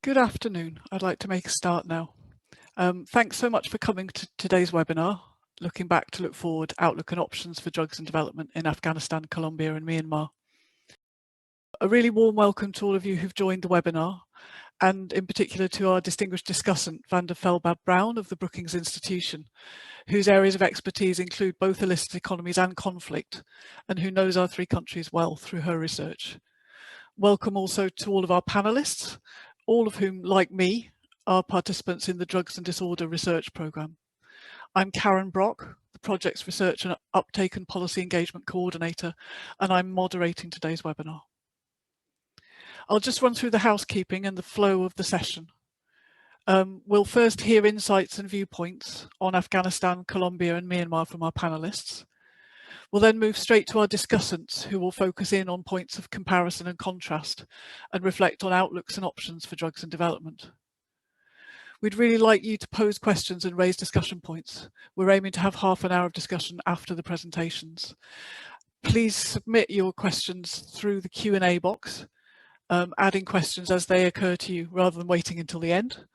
Good afternoon. I'd like to make a start now. Thanks so much for coming to today's webinar, Looking Back to Look Forward, Outlook and Options for Drugs and Development in Afghanistan, Colombia and Myanmar. A really warm welcome to all of you who've joined the webinar, and in particular to our distinguished discussant, Vanda Felbab-Brown of the Brookings Institution, whose areas of expertise include both illicit economies and conflict, and who knows our three countries well through her research. Welcome also to all of our panelists, all of whom, like me, are participants in the Drugs and Disorder Research Programme. I'm Karen Brock, the project's Research and Uptake and Policy Engagement Coordinator, and I'm moderating today's webinar. I'll just run through the housekeeping and the flow of the session. We'll first hear insights and viewpoints on Afghanistan, Colombia and Myanmar from our panelists. We'll then move straight to our discussants, who will focus in on points of comparison and contrast and reflect on outlooks and options for drugs and development. We'd really like you to pose questions and raise discussion points. We're aiming to have half an hour of discussion after the presentations. Please submit your questions through the Q&A box, adding questions as they occur to you rather than waiting until the end.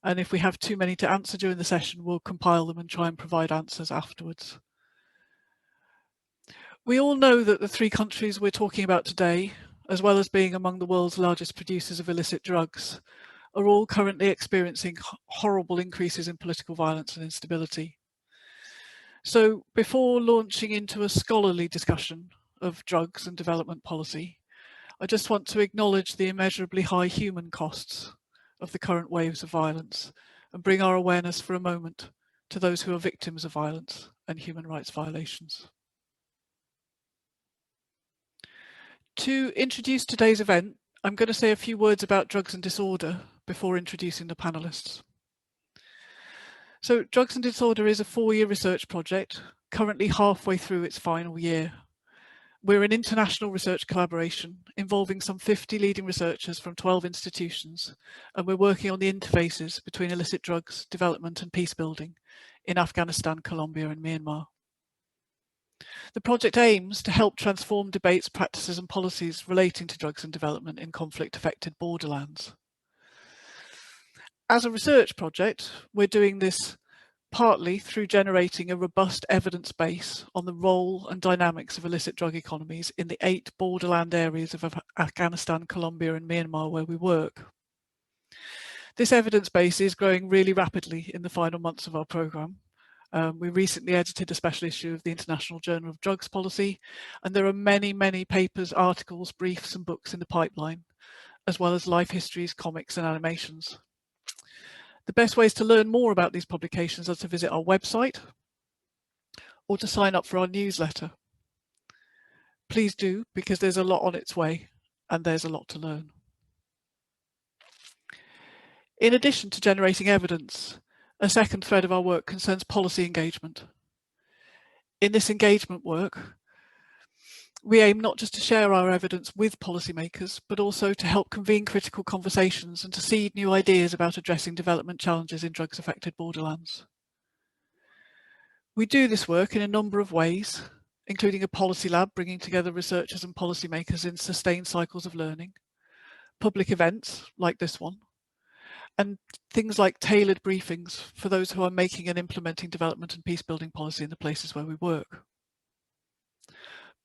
And if we have too many to answer during the session, we'll compile them and try and provide answers afterwards. We all know that the three countries we're talking about today, as well as being among the world's largest producers of illicit drugs, are all currently experiencing horrible increases in political violence and instability. So before launching into a scholarly discussion of drugs and development policy, I just want to acknowledge the immeasurably high human costs of the current waves of violence and bring our awareness for a moment to those who are victims of violence and human rights violations. To introduce today's event, I'm going to say a few words about drugs and disorder before introducing the panelists. So Drugs and Disorder is a 4-year research project, currently halfway through its final year. We're an international research collaboration involving some 50 leading researchers from 12 institutions, and we're working on the interfaces between illicit drugs, development and peace building in Afghanistan, Colombia and Myanmar. The project aims to help transform debates, practices and policies relating to drugs and development in conflict-affected borderlands. As a research project, we're doing this partly through generating a robust evidence base on the role and dynamics of illicit drug economies in the 8 borderland areas of Afghanistan, Colombia and Myanmar where we work. This evidence base is growing really rapidly in the final months of our programme. We recently edited a special issue of the International Journal of Drugs Policy, and there are many, many papers, articles, briefs and books in the pipeline, as well as life histories, comics and animations. The best ways to learn more about these publications are to visit our website or to sign up for our newsletter. Please do, because there's a lot on its way and there's a lot to learn. In addition to generating evidence, a second thread of our work concerns policy engagement. In this engagement work, we aim not just to share our evidence with policymakers, but also to help convene critical conversations and to seed new ideas about addressing development challenges in drugs-affected borderlands. We do this work in a number of ways, including a policy lab bringing together researchers and policymakers in sustained cycles of learning, public events like this one, and things like tailored briefings for those who are making and implementing development and peace building policy in the places where we work.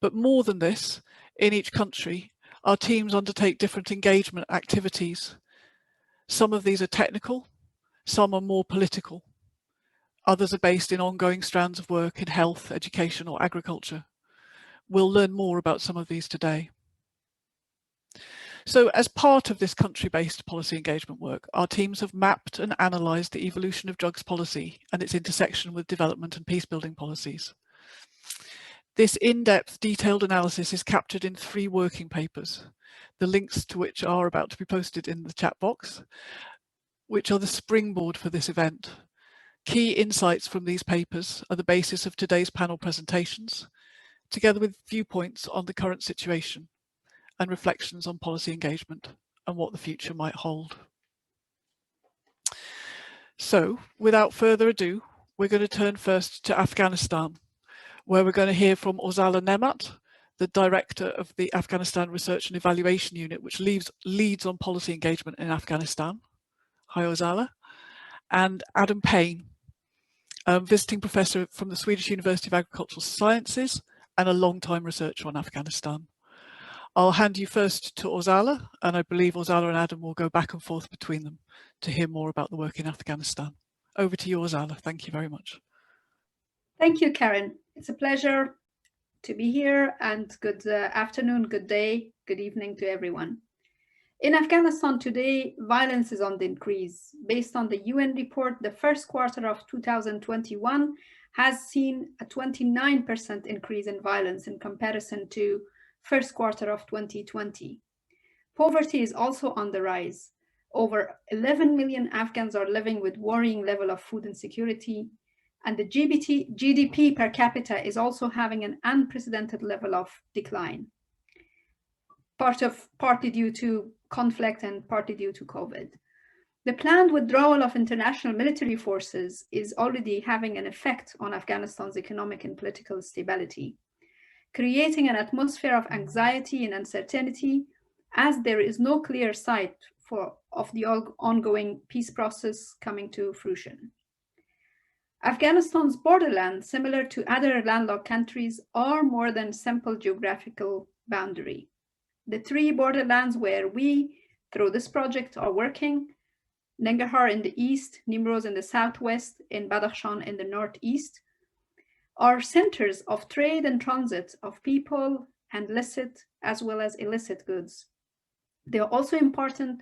But more than this, in each country, our teams undertake different engagement activities. Some of these are technical, some are more political. Others are based in ongoing strands of work in health, education or agriculture. We'll learn more about some of these today. So as part of this country-based policy engagement work, our teams have mapped and analysed the evolution of drugs policy and its intersection with development and peace building policies. This in-depth detailed analysis is captured in 3 working papers, the links to which are about to be posted in the chat box, which are the springboard for this event. Key insights from these papers are the basis of today's panel presentations, together with viewpoints on the current situation and reflections on policy engagement and what the future might hold. So, without further ado, we're going to turn first to Afghanistan, where we're going to hear from Ozala Nemat, the Director of the Afghanistan Research and Evaluation Unit, which leads on policy engagement in Afghanistan. Hi, Ozala. And Adam Payne, Visiting Professor from the Swedish University of Agricultural Sciences and a long-time researcher on Afghanistan. I'll hand you first to Ozala, and I believe Ozala and Adam will go back and forth between them to hear more about the work in Afghanistan. Over to you, Ozala. Thank you very much. Thank you, Karen. It's a pleasure to be here, and good afternoon, good day, good evening to everyone. In Afghanistan today, violence is on the increase. Based on the UN report, the first quarter of 2021 has seen a 29% increase in violence in comparison to first quarter of 2020. Poverty is also on the rise. Over 11 million Afghans are living with worrying level of food insecurity, and the GDP per capita is also having an unprecedented level of decline, partly due to conflict and partly due to COVID. The planned withdrawal of international military forces is already having an effect on Afghanistan's economic and political stability, creating an atmosphere of anxiety and uncertainty, as there is no clear sight of the ongoing peace process coming to fruition. Afghanistan's borderlands, similar to other landlocked countries, are more than simple geographical boundary. The three borderlands where we, through this project, are working, Nangarhar in the east, Nimroz in the southwest, and Badakhshan in the northeast, are centers of trade and transit of people and licit as well as illicit goods. They are also important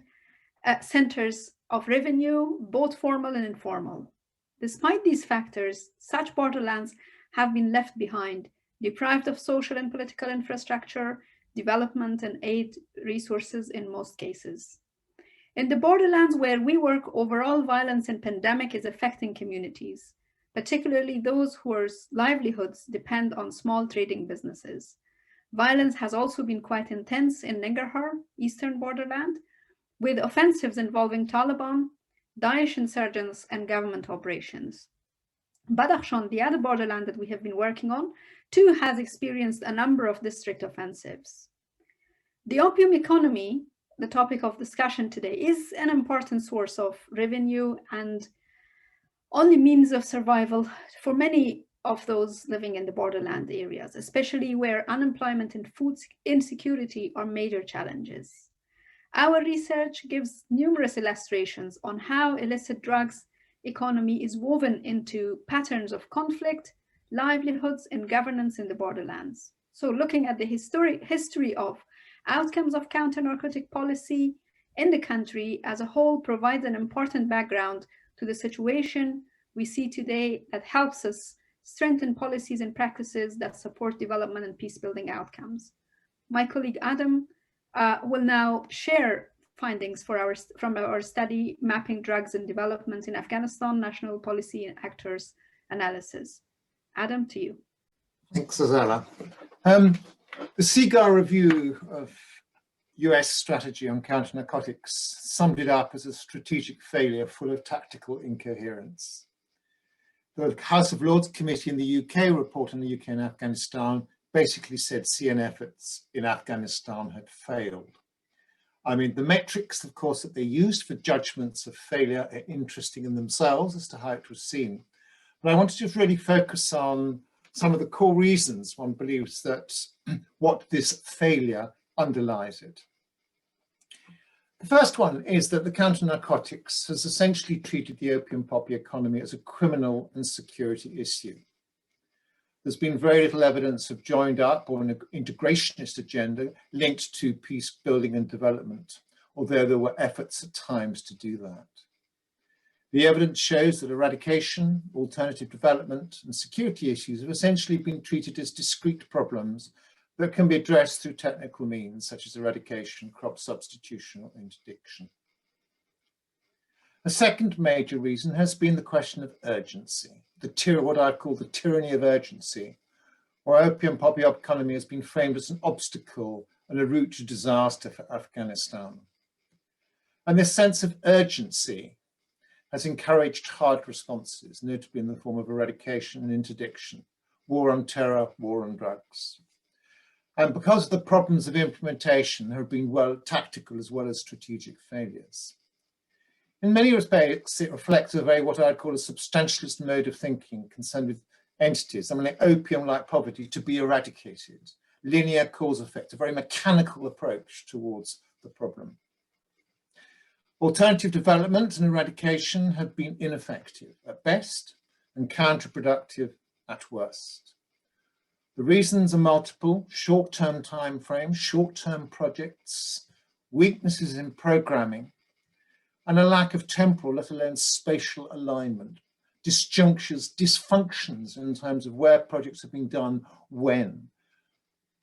centers of revenue, both formal and informal. Despite these factors, such borderlands have been left behind, deprived of social and political infrastructure, development and aid resources in most cases. In the borderlands where we work, overall violence and pandemic is affecting communities, particularly those whose livelihoods depend on small trading businesses. Violence has also been quite intense in Nangarhar, eastern borderland, with offensives involving Taliban, Daesh insurgents, and government operations. Badakhshan, the other borderland that we have been working on, too has experienced a number of district offensives. The opium economy, the topic of discussion today, is an important source of revenue and only means of survival for many of those living in the borderland areas, especially where unemployment and food insecurity are major challenges. Our research gives numerous illustrations on how illicit drugs economy is woven into patterns of conflict, livelihoods, and governance in the borderlands. So looking at the history of outcomes of counter-narcotic policy in the country as a whole provides an important background to the situation we see today that helps us strengthen policies and practices that support development and peace-building outcomes. My colleague Adam will now share findings from our study, Mapping Drugs and Development in Afghanistan, National Policy and Actors Analysis. Adam, to you. Thanks, Ozala. The CIGAR review of US strategy on counter-narcotics summed it up as a strategic failure full of tactical incoherence. The House of Lords Committee in the UK report on the UK and Afghanistan basically said CN efforts in Afghanistan had failed. I mean, the metrics, of course, that they used for judgments of failure are interesting in themselves as to how it was seen. But I want to just really focus on some of the core reasons one believes that what this failure underlies it. The first one is that the counter-narcotics has essentially treated the opium poppy economy as a criminal and security issue. There's been very little evidence of joined up or an integrationist agenda linked to peace building and development, although there were efforts at times to do that. The evidence shows that eradication, alternative development, and security issues have essentially been treated as discrete problems that can be addressed through technical means such as eradication, crop substitution, or interdiction. A second major reason has been the question of urgency, what I call the tyranny of urgency, where opium poppy economy has been framed as an obstacle and a route to disaster for Afghanistan. And this sense of urgency has encouraged hard responses, notably in the form of eradication and interdiction, war on terror, war on drugs. And because of the problems of implementation, there have been tactical as well as strategic failures. In many respects, it reflects a very what I'd call a substantialist mode of thinking concerned with entities, like opium-like poverty, to be eradicated. Linear cause effect, a very mechanical approach towards the problem. Alternative development and eradication have been ineffective at best and counterproductive at worst. The reasons are multiple: short-term time frames, short-term projects, weaknesses in programming, and a lack of temporal, let alone spatial alignment, disjunctures, dysfunctions in terms of where projects have been done when.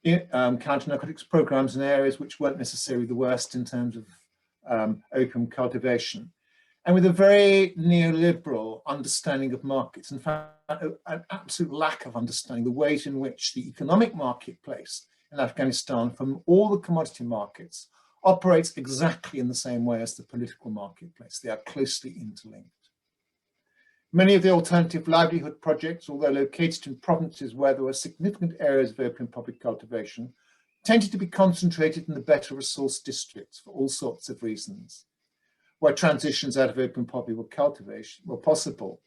Counter-narcotics programs in areas which weren't necessarily the worst in terms of opium cultivation, and with a very neoliberal understanding of markets. In fact, an absolute lack of understanding the ways in which the economic marketplace in Afghanistan, from all the commodity markets, operates exactly in the same way as the political marketplace. They are closely interlinked. Many of the alternative livelihood projects, although located in provinces where there were significant areas of opium public cultivation, tended to be concentrated in the better resourced districts for all sorts of reasons, where transitions out of opium poppy were possible,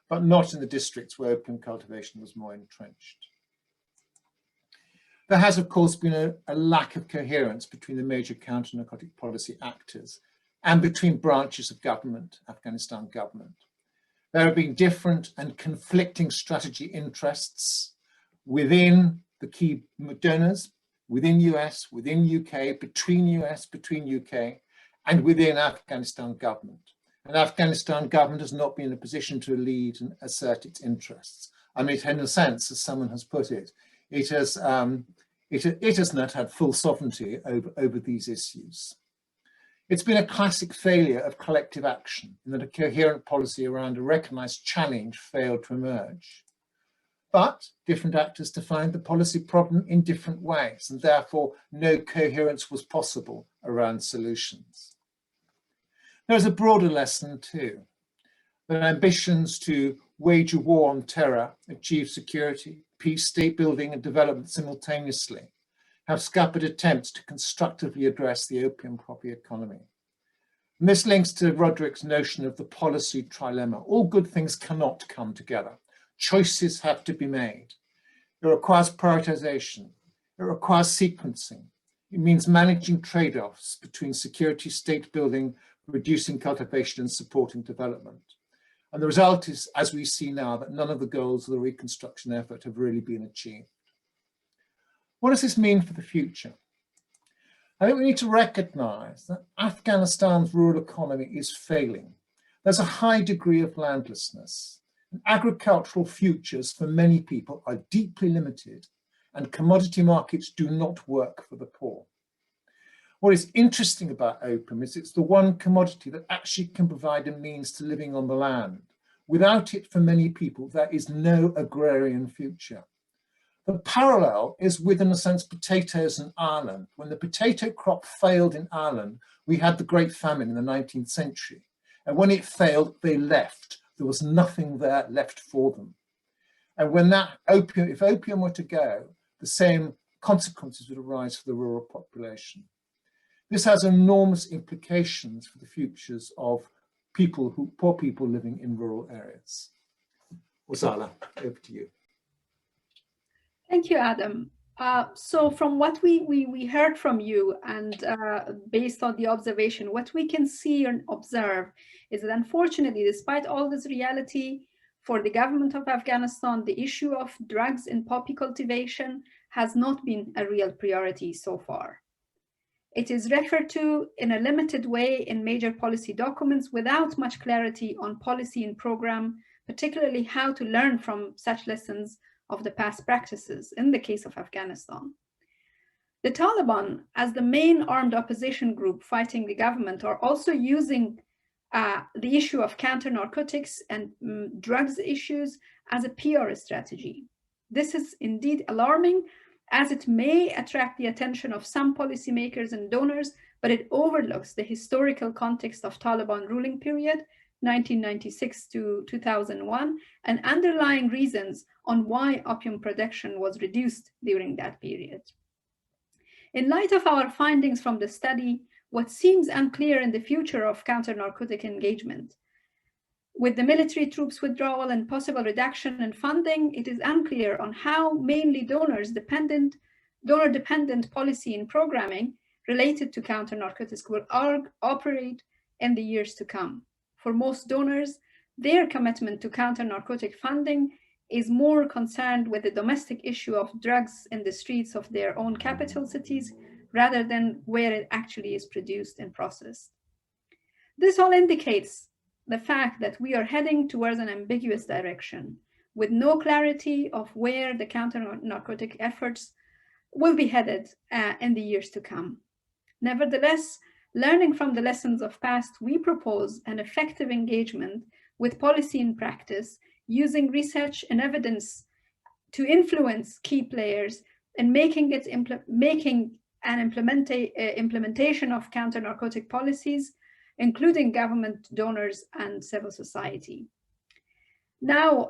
but not in the districts where opium cultivation was more entrenched. There has, of course, been a lack of coherence between the major counter-narcotic policy actors and between branches of government, Afghanistan government. There have been different and conflicting strategy interests within the key donors, within US, within UK, between UK, and within Afghanistan government. And Afghanistan government has not been in a position to lead and assert its interests. I mean, in a sense, as someone has put it, it has not had full sovereignty over these issues. It's been a classic failure of collective action in that a coherent policy around a recognized challenge failed to emerge. But different actors defined the policy problem in different ways, and therefore no coherence was possible around solutions. There's a broader lesson too, that ambitions to wage a war on terror, achieve security, peace, state building and development simultaneously have scuppered attempts to constructively address the opium poppy economy. And this links to Roderick's notion of the policy trilemma. All good things cannot come together. Choices have to be made. It requires prioritization. It requires sequencing. It means managing trade-offs between security, state building, reducing cultivation and supporting development. And the result is, as we see now, that none of the goals of the reconstruction effort have really been achieved. What does this mean for the future? I think we need to recognize that Afghanistan's rural economy is failing. There's a high degree of landlessness. And agricultural futures for many people are deeply limited, and commodity markets do not work for the poor. What is interesting about opium is it's the one commodity that actually can provide a means to living on the land. Without it, for many people, there is no agrarian future. The parallel is with, in a sense, potatoes in Ireland. When the potato crop failed in Ireland, we had the Great Famine in the 19th century. And when it failed, they left. There was nothing there left for them. And when if opium were to go, the same consequences would arise for the rural population. This has enormous implications for the futures of poor people living in rural areas. Ozala, over to you. Thank you, Adam. So from what we heard from you and based on the observation, what we can see and observe is that unfortunately, despite all this reality, for the government of Afghanistan, the issue of drugs in poppy cultivation has not been a real priority so far. It is referred to in a limited way in major policy documents without much clarity on policy and program, particularly how to learn from such lessons of the past practices in the case of Afghanistan. The Taliban, as the main armed opposition group fighting the government, are also using the issue of counter-narcotics and drugs issues as a PR strategy. This is indeed alarming, as it may attract the attention of some policymakers and donors, but it overlooks the historical context of Taliban ruling period, 1996 to 2001, and underlying reasons on why opium production was reduced during that period. In light of our findings from the study, what seems unclear in the future of counter-narcotic engagement? With the military troops withdrawal and possible reduction in funding, it is unclear on how mainly donor-dependent policy and programming related to counter-narcotics will operate in the years to come. For most donors, their commitment to counter-narcotic funding is more concerned with the domestic issue of drugs in the streets of their own capital cities rather than where it actually is produced and processed. This all indicates the fact that we are heading towards an ambiguous direction with no clarity of where the counter-narcotic efforts will be headed in the years to come. Nevertheless, learning from the lessons of past, we propose an effective engagement with policy and practice using research and evidence to influence key players and making an implementation of counter-narcotic policies, including government, donors, and civil society. Now,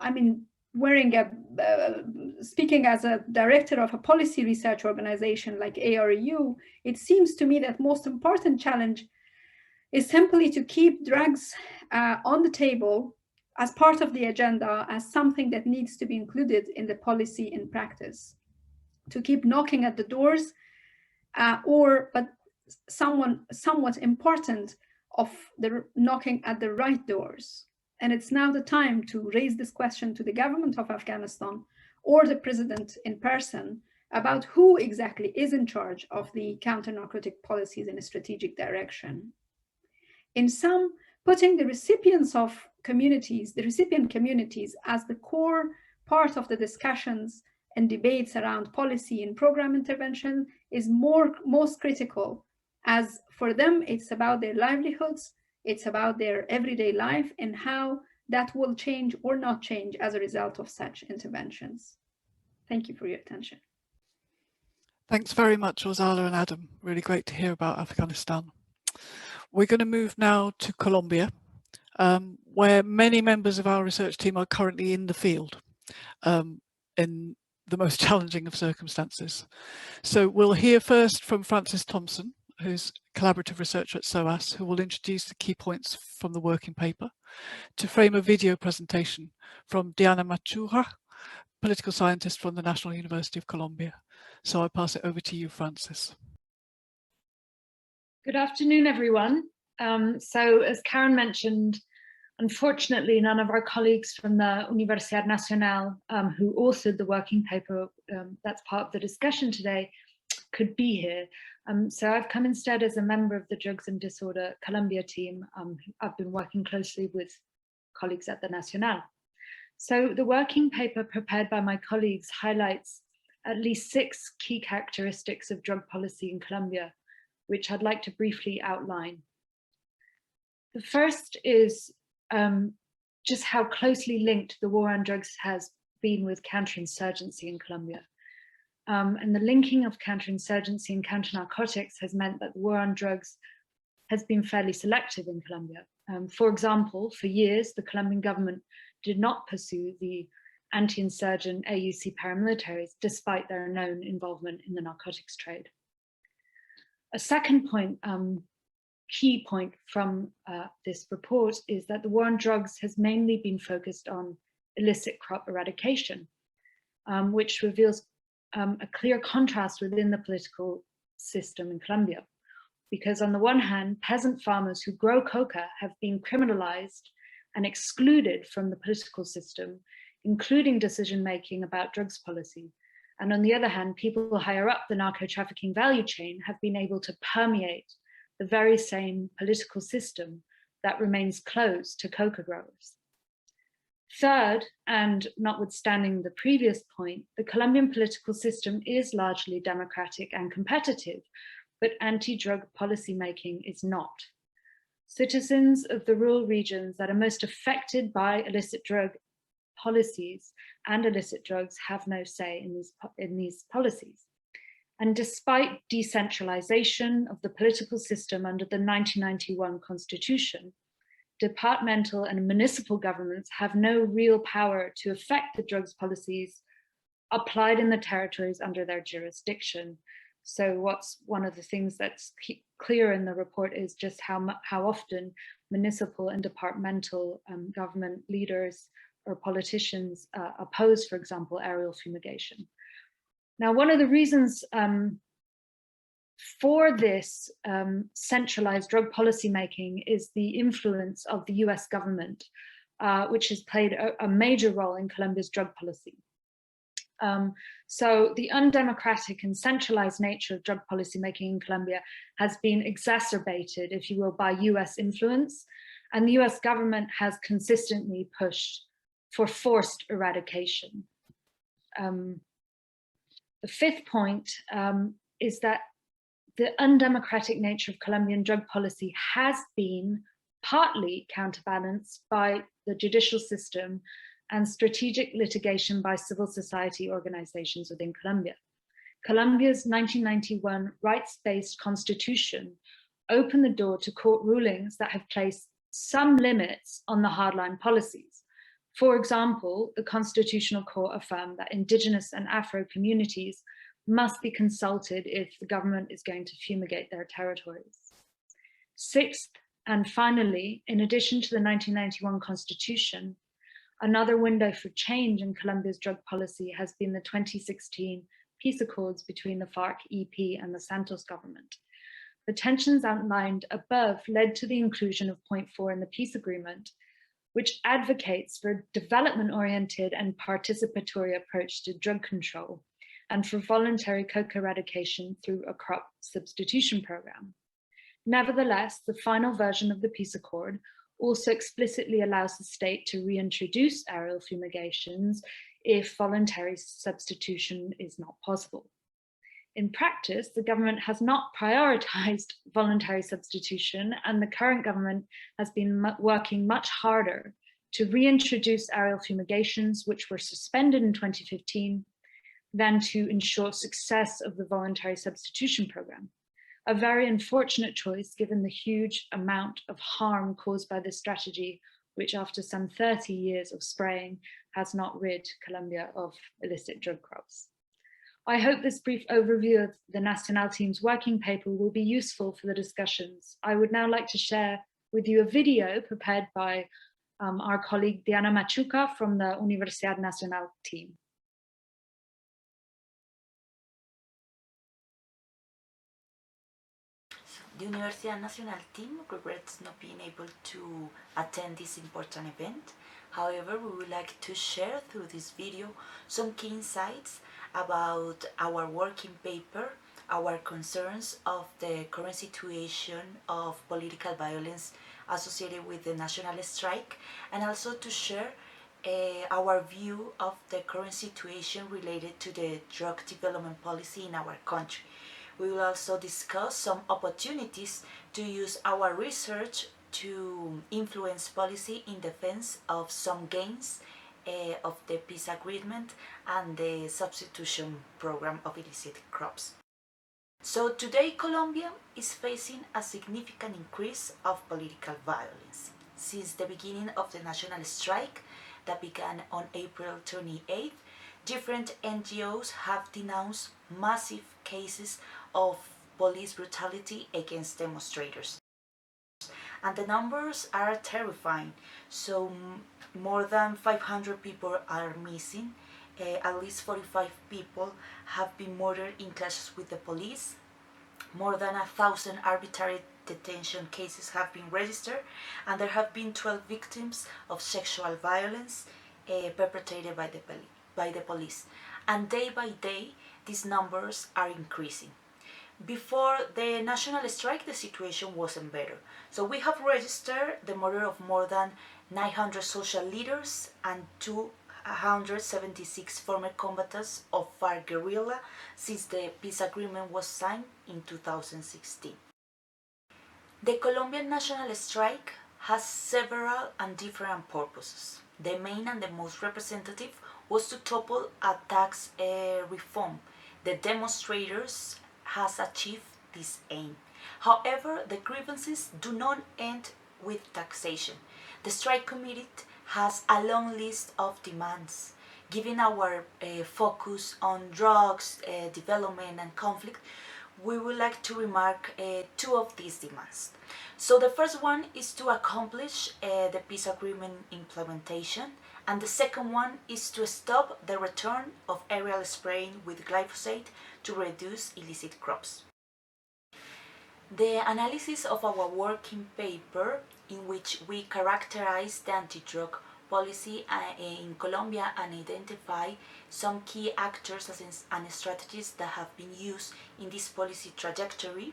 speaking as a director of a policy research organization like AREU, it seems to me that most important challenge is simply to keep drugs on the table as part of the agenda, as something that needs to be included in the policy and practice, to keep knocking at the doors, but somewhat important of the knocking at the right doors. And it's now the time to raise this question to the government of Afghanistan or the president in person about who exactly is in charge of the counter-narcotic policies in a strategic direction. In sum, putting the recipient communities as the core part of the discussions and debates around policy and program intervention is most critical, as for them, it's about their livelihoods, it's about their everyday life and how that will change or not change as a result of such interventions. Thank you for your attention. Thanks very much, Orzala and Adam. Really great to hear about Afghanistan. We're going to move now to Colombia, where many members of our research team are currently in the field in the most challenging of circumstances. So we'll hear first from Francis Thompson, who's collaborative researcher at SOAS, who will introduce the key points from the working paper, to frame a video presentation from Diana Machuja, political scientist from the National University of Colombia. So I pass it over to you, Francis. Good afternoon, everyone. So as Karen mentioned, unfortunately, none of our colleagues from the Universidad Nacional who authored the working paper that's part of the discussion today could be here. So I've come instead as a member of the Drugs and Disorder Colombia team. I've been working closely with colleagues at the Nacional. So the working paper prepared by my colleagues highlights at least 6 key characteristics of drug policy in Colombia, which I'd like to briefly outline. The first is just how closely linked the war on drugs has been with counterinsurgency in Colombia. And the linking of counterinsurgency and counter-narcotics has meant that the war on drugs has been fairly selective in Colombia. For example, for years, the Colombian government did not pursue the anti-insurgent AUC paramilitaries, despite their known involvement in the narcotics trade. A second point, key point from this report is that the war on drugs has mainly been focused on illicit crop eradication, which reveals a clear contrast within the political system in Colombia. Because on the one hand, peasant farmers who grow coca have been criminalized and excluded from the political system, including decision-making about drugs policy. And on the other hand, people higher up the narco-trafficking value chain have been able to permeate the very same political system that remains closed to coca growers. Third, and notwithstanding the previous point, the Colombian political system is largely democratic and competitive, but anti-drug policymaking is not. Citizens of the rural regions that are most affected by illicit drug policies and illicit drugs have no say in these policies. And despite decentralization of the political system under the 1991 Constitution, departmental and municipal governments have no real power to affect the drugs policies applied in the territories under their jurisdiction, So what's one of the things that's clear in the report is just how often municipal and departmental government leaders or politicians oppose, for example, aerial fumigation. Now, one of the reasons for this centralized drug policy making is the influence of the US government, which has played a major role in Colombia's drug policy. So the undemocratic and centralized nature of drug policy making in Colombia has been exacerbated, if you will, by US influence, and the US government has consistently pushed for forced eradication. The fifth point is that the undemocratic nature of Colombian drug policy has been partly counterbalanced by the judicial system and strategic litigation by civil society organizations within Colombia. Colombia's 1991 rights-based constitution opened the door to court rulings that have placed some limits on the hardline policies. For example, the Constitutional Court affirmed that indigenous and Afro communities must be consulted if the government is going to fumigate their territories. Sixth, and finally, in addition to the 1991 constitution, another window for change in Colombia's drug policy has been the 2016 peace accords between the FARC-EP and the Santos government. The tensions outlined above led to the inclusion of point 4 in the peace agreement, which advocates for a development-oriented and participatory approach to drug control and for voluntary coca eradication through a crop substitution program. Nevertheless, the final version of the peace accord also explicitly allows the state to reintroduce aerial fumigations if voluntary substitution is not possible. In practice, the government has not prioritized voluntary substitution, and the current government has been working much harder to reintroduce aerial fumigations, which were suspended in 2015, than to ensure success of the voluntary substitution program. A very unfortunate choice given the huge amount of harm caused by this strategy, which after some 30 years of spraying has not rid Colombia of illicit drug crops. I hope this brief overview of the Nacional team's working paper will be useful for the discussions. I would now like to share with you a video prepared by our colleague Diana Machuca from the Universidad Nacional team. The Universidad Nacional team regrets not being able to attend this important event. However, we would like to share through this video some key insights about our working paper, our concerns of the current situation of political violence associated with the national strike, and also to share our view of the current situation related to the drug development policy in our country. We will also discuss some opportunities to use our research to influence policy in defense of some gains of the peace agreement and the substitution program of illicit crops. So today Colombia is facing a significant increase of political violence. Since the beginning of the national strike that began on April 28th, different NGOs have denounced massive cases of police brutality against demonstrators. And the numbers are terrifying. So more than 500 people are missing. At least 45 people have been murdered in clashes with the police. More than 1,000 arbitrary detention cases have been registered, and there have been 12 victims of sexual violence perpetrated by the police. And day by day, these numbers are increasing. Before the national strike, the situation wasn't better. So we have registered the murder of more than 900 social leaders and 276 former combatants of FARC guerrilla since the peace agreement was signed in 2016. The Colombian national strike has several and different purposes. The main and the most representative was to topple a tax reform. The demonstrators has achieved this aim. However, the grievances do not end with taxation. The strike committee has a long list of demands. Given our focus on drugs, development and conflict, we would like to remark two of these demands. So the first one is to accomplish the peace agreement implementation, and the second one is to stop the return of aerial spraying with glyphosate to reduce illicit crops. The analysis of our working paper, in which we characterize the anti-drug policy in Colombia and identify some key actors and strategies that have been used in this policy trajectory,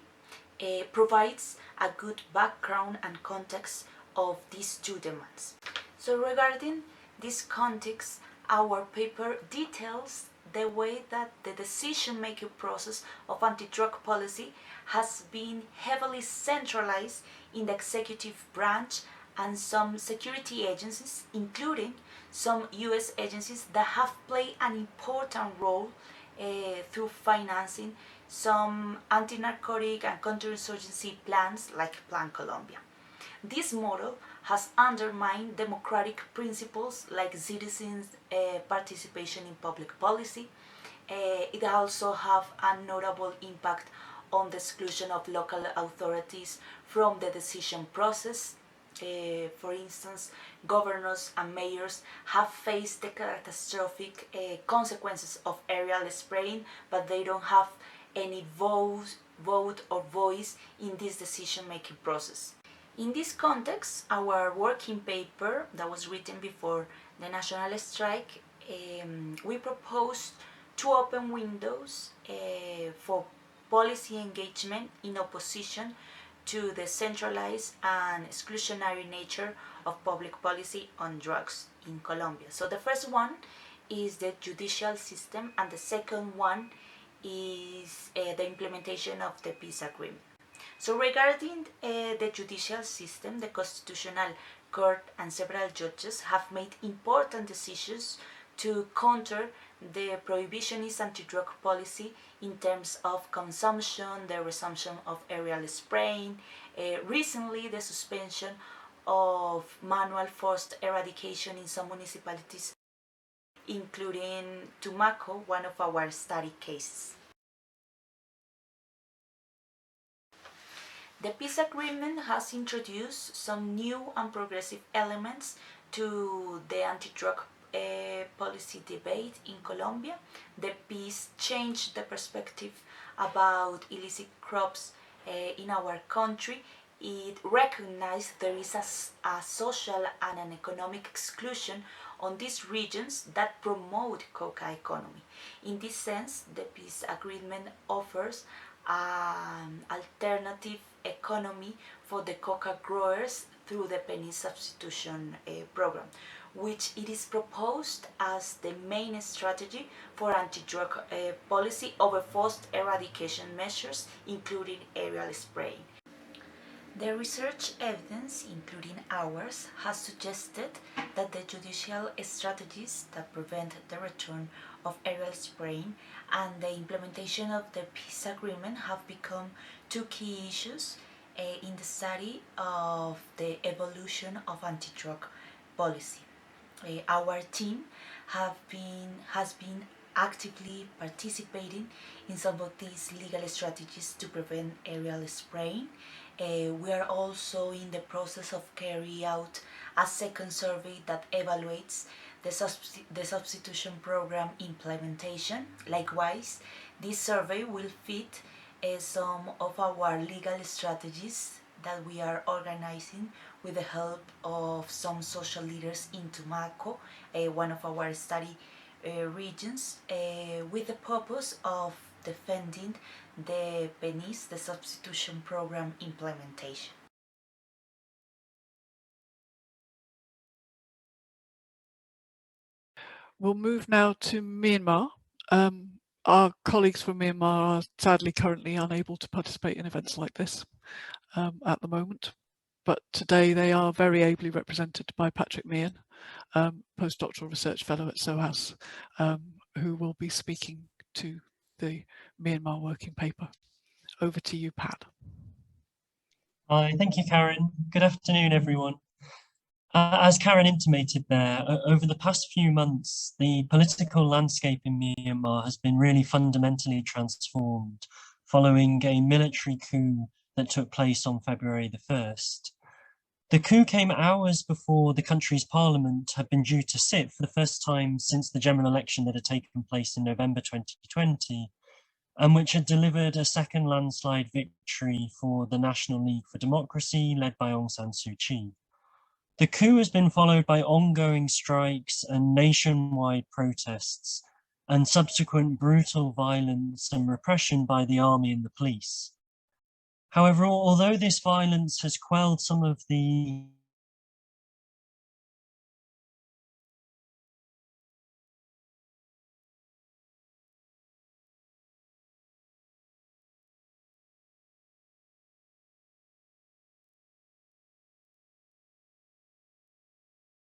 provides a good background and context of these two demands. So regarding this context, our paper details the way that the decision-making process of anti-drug policy has been heavily centralized in the executive branch and some security agencies, including some US agencies that have played an important role through financing some anti-narcotic and counterinsurgency plans like Plan Colombia. This model has undermined democratic principles like citizens' participation in public policy. It also has a notable impact on the exclusion of local authorities from the decision process. For instance, governors and mayors have faced the catastrophic consequences of aerial spraying, but they don't have any vote or voice in this decision-making process. In this context, our working paper that was written before the national strike, we proposed two open windows for policy engagement in opposition to the centralized and exclusionary nature of public policy on drugs in Colombia. So the first one is the judicial system, and the second one is the implementation of the peace agreement. So regarding the judicial system, the Constitutional Court and several judges have made important decisions to counter the prohibitionist anti-drug policy in terms of consumption, the resumption of aerial spraying, recently the suspension of manual forced eradication in some municipalities, including Tumaco, one of our study cases. The peace agreement has introduced some new and progressive elements to the anti-drug policy debate in Colombia. The peace changed the perspective about illicit crops in our country. It recognized there is a social and an economic exclusion on these regions that promote coca economy. In this sense, the peace agreement offers an alternative economy for the coca growers through the penny substitution program, which it is proposed as the main strategy for anti-drug policy over forced eradication measures, including aerial spraying. The research evidence, including ours, has suggested that the judicial strategies that prevent the return of aerial spraying and the implementation of the peace agreement have become two key issues in the study of the evolution of anti-drug policy. Our team has been actively participating in some of these legal strategies to prevent aerial spraying. We are also in the process of carrying out a second survey that evaluates the substitution program implementation. Likewise, this survey will fit some of our legal strategies that we are organizing with the help of some social leaders in Tumaco, one of our study regions, with the purpose of defending the PENIS, the substitution program implementation. We'll move now to Myanmar. Our colleagues from Myanmar are sadly currently unable to participate in events like this at the moment, but today they are very ably represented by Patrick Meehan, postdoctoral research fellow at SOAS, who will be speaking to the Myanmar working paper. Over to you, Pat. Hi, thank you, Karen. Good afternoon, everyone. As Karen intimated there, over the past few months, the political landscape in Myanmar has been really fundamentally transformed following a military coup that took place on February the 1st. The coup came hours before the country's parliament had been due to sit for the first time since the general election that had taken place in November 2020, and which had delivered a second landslide victory for the National League for Democracy, led by Aung San Suu Kyi. The coup has been followed by ongoing strikes and nationwide protests, and subsequent brutal violence and repression by the army and the police. However, although this violence has quelled some of the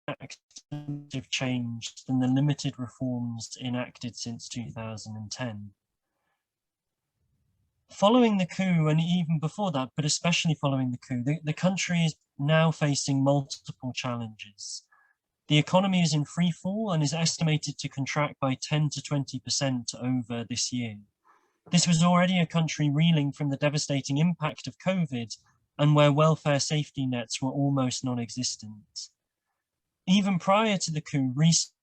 active change than the limited reforms enacted since 2010. Following the coup, and even before that, but especially following the coup, the country is now facing multiple challenges. The economy is in free fall and is estimated to contract by 10 to 20% over this year. This was already a country reeling from the devastating impact of COVID and where welfare safety nets were almost non-existent. Even prior to the coup, recent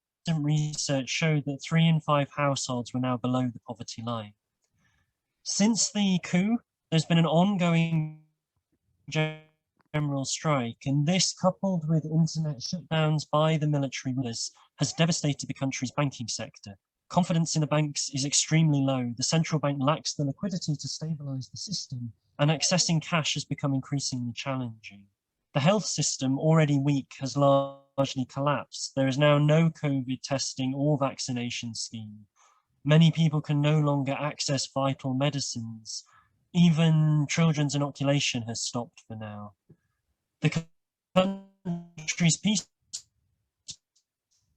research showed that 3 in 5 households were now below the poverty line. Since the coup, there's been an ongoing general strike, and this, coupled with internet shutdowns by the military rulers, has devastated the country's banking sector. Confidence in the banks is extremely low. The central bank lacks the liquidity to stabilize the system, and accessing cash has become increasingly challenging. The health system, already weak, has largely collapsed. There is now no COVID testing or vaccination scheme. Many people can no longer access vital medicines. Even children's inoculation has stopped for now. The country's peace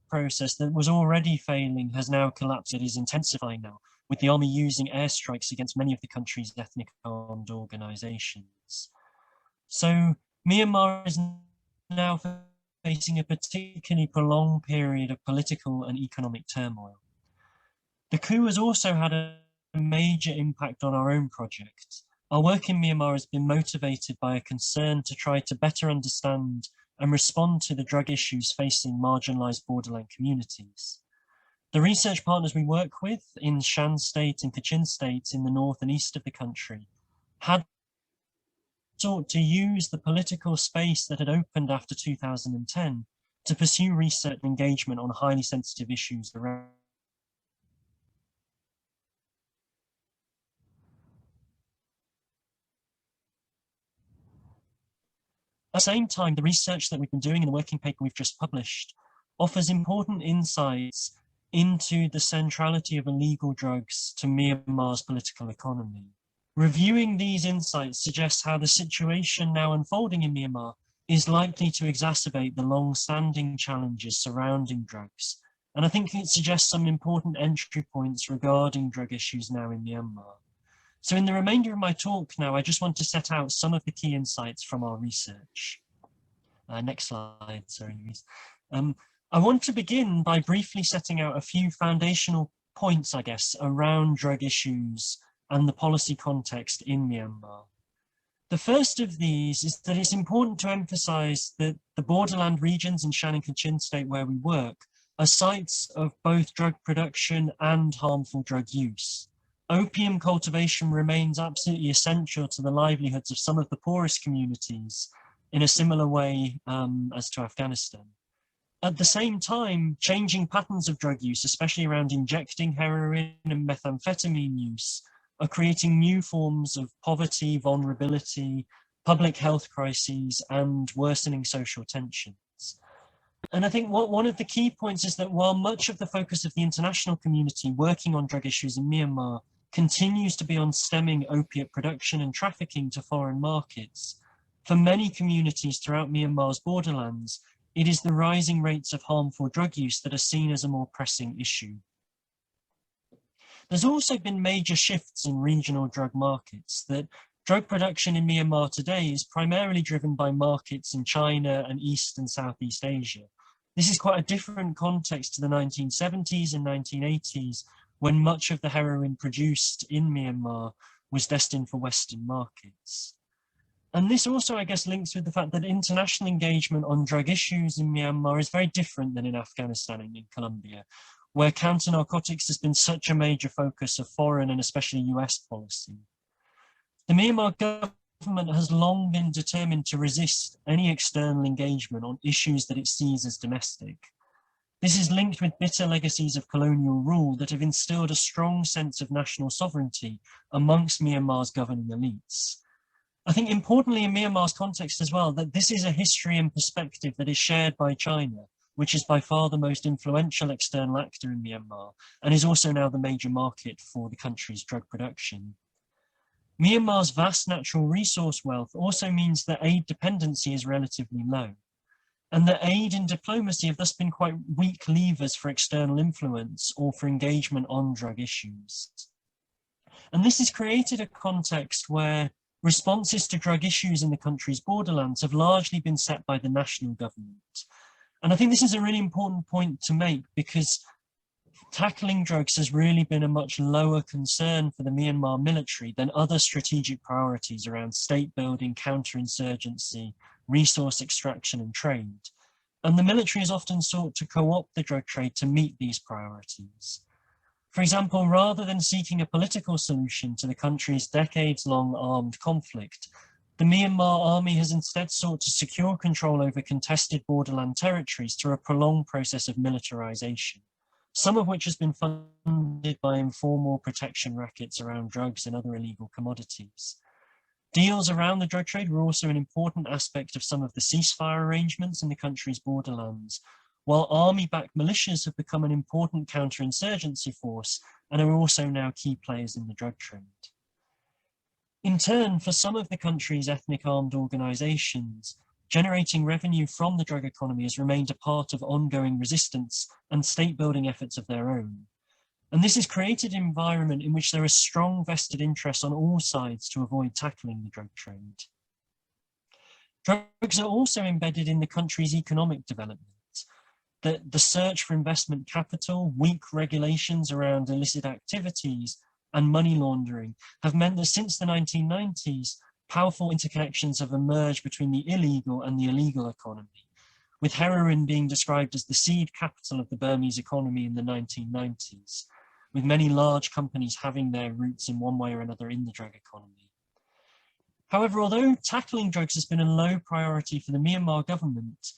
process that was already failing has now collapsed. It is intensifying now, with the army using airstrikes against many of the country's ethnic armed organizations. So Myanmar is now facing a particularly prolonged period of political and economic turmoil. The coup has also had a major impact on our own project. Our work in Myanmar has been motivated by a concern to try to better understand and respond to the drug issues facing marginalized borderland communities. The research partners we work with in Shan State and Kachin states in the north and east of the country had sought to use the political space that had opened after 2010 to pursue research and engagement on highly sensitive issues around At the same time, the research that we've been doing in the working paper we've just published offers important insights into the centrality of illegal drugs to Myanmar's political economy. Reviewing these insights suggests how the situation now unfolding in Myanmar is likely to exacerbate the long-standing challenges surrounding drugs. And I think it suggests some important entry points regarding drug issues now in Myanmar. So in the remainder of my talk now, I just want to set out some of the key insights from our research. Next slide, sorry, Louise. I want to begin by briefly setting out a few foundational points, I guess, around drug issues and the policy context in Myanmar. The first of these is that it's important to emphasize that the borderland regions in Shan and Kachin state where we work are sites of both drug production and harmful drug use. Opium cultivation remains absolutely essential to the livelihoods of some of the poorest communities in a similar way as to Afghanistan. At the same time, changing patterns of drug use, especially around injecting heroin and methamphetamine use, are creating new forms of poverty, vulnerability, public health crises, and worsening social tensions. And I think one of the key points is that while much of the focus of the international community working on drug issues in Myanmar continues to be on stemming opiate production and trafficking to foreign markets, for many communities throughout Myanmar's borderlands, it is the rising rates of harmful drug use that are seen as a more pressing issue. There's also been major shifts in regional drug markets, that drug production in Myanmar today is primarily driven by markets in China and East and Southeast Asia. This is quite a different context to the 1970s and 1980s, when much of the heroin produced in Myanmar was destined for Western markets. And this also, I guess, links with the fact that international engagement on drug issues in Myanmar is very different than in Afghanistan and in Colombia, where counter-narcotics has been such a major focus of foreign and especially US policy. The Myanmar government has long been determined to resist any external engagement on issues that it sees as domestic. This is linked with bitter legacies of colonial rule that have instilled a strong sense of national sovereignty amongst Myanmar's governing elites. I think importantly in Myanmar's context as well, that this is a history and perspective that is shared by China, which is by far the most influential external actor in Myanmar, and is also now the major market for the country's drug production. Myanmar's vast natural resource wealth also means that aid dependency is relatively low, and that aid and diplomacy have thus been quite weak levers for external influence or for engagement on drug issues. And this has created a context where responses to drug issues in the country's borderlands have largely been set by the national government. And I think this is a really important point to make, because tackling drugs has really been a much lower concern for the Myanmar military than other strategic priorities around state building, counterinsurgency, resource extraction and trade. And the military has often sought to co-opt the drug trade to meet these priorities. For example, rather than seeking a political solution to the country's decades-long armed conflict, the Myanmar army has instead sought to secure control over contested borderland territories through a prolonged process of militarization, some of which has been funded by informal protection rackets around drugs and other illegal commodities. Deals around the drug trade were also an important aspect of some of the ceasefire arrangements in the country's borderlands, while army-backed militias have become an important counterinsurgency force and are also now key players in the drug trade. In turn, for some of the country's ethnic armed organizations, generating revenue from the drug economy has remained a part of ongoing resistance and state-building efforts of their own. And this has created an environment in which there is strong vested interest on all sides to avoid tackling the drug trade. Drugs are also embedded in the country's economic development. The search for investment capital, weak regulations around illicit activities, and money laundering have meant that since the 1990s, powerful interconnections have emerged between the illegal and the illegal economy, with heroin being described as the seed capital of the Burmese economy in the 1990s, with many large companies having their roots in one way or another in the drug economy. However, although tackling drugs has been a low priority for the Myanmar government,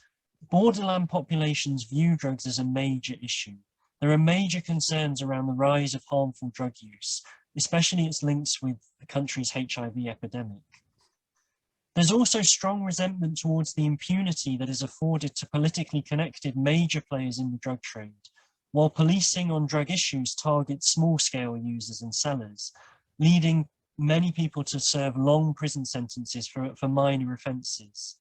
borderland populations view drugs as a major issue. There are major concerns around the rise of harmful drug use, especially its links with the country's HIV epidemic. There's also strong resentment towards the impunity that is afforded to politically connected major players in the drug trade, while policing on drug issues targets small-scale users and sellers, leading many people to serve long prison sentences for minor offences.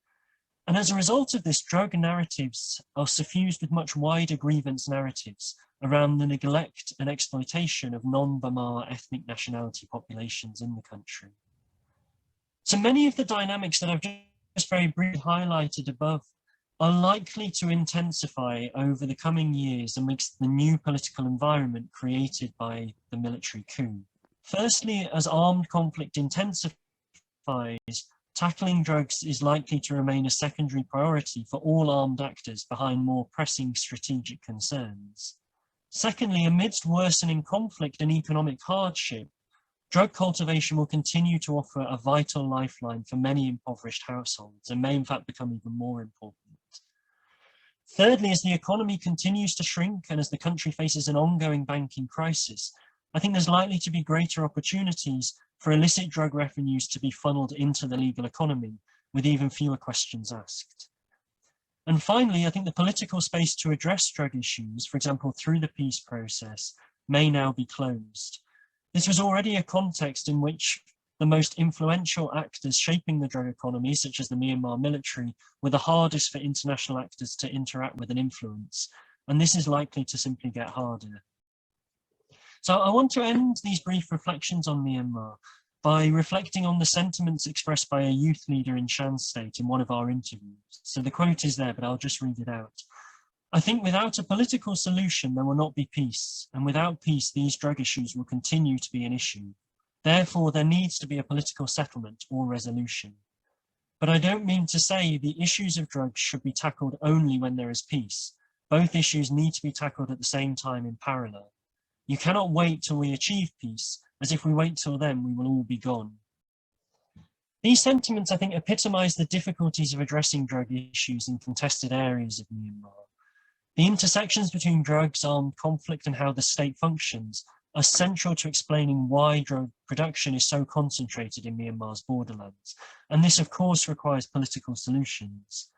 And as a result of this, drug narratives are suffused with much wider grievance narratives around the neglect and exploitation of non-Burma ethnic nationality populations in the country. So many of the dynamics that I've just very briefly highlighted above are likely to intensify over the coming years amidst the new political environment created by the military coup. Firstly, as armed conflict intensifies, tackling drugs is likely to remain a secondary priority for all armed actors behind more pressing strategic concerns. Secondly, amidst worsening conflict and economic hardship, drug cultivation will continue to offer a vital lifeline for many impoverished households and may in fact become even more important. Thirdly, as the economy continues to shrink and as the country faces an ongoing banking crisis, I think there's likely to be greater opportunities for illicit drug revenues to be funneled into the legal economy, with even fewer questions asked. And finally, I think the political space to address drug issues, for example, through the peace process, may now be closed. This was already a context in which the most influential actors shaping the drug economy, such as the Myanmar military, were the hardest for international actors to interact with and influence. And this is likely to simply get harder. So I want to end these brief reflections on Myanmar by reflecting on the sentiments expressed by a youth leader in Shan State in one of our interviews. So the quote is there, but I'll just read it out. "I think without a political solution, there will not be peace. And without peace, these drug issues will continue to be an issue. Therefore, there needs to be a political settlement or resolution. But I don't mean to say the issues of drugs should be tackled only when there is peace. Both issues need to be tackled at the same time in parallel. You cannot wait till we achieve peace, as if we wait till then, we will all be gone. These sentiments, I think, epitomise the difficulties of addressing drug issues in contested areas of Myanmar. The intersections between drugs, armed conflict, and how the state functions are central to explaining why drug production is so concentrated in Myanmar's borderlands. And this, of course, requires political solutions.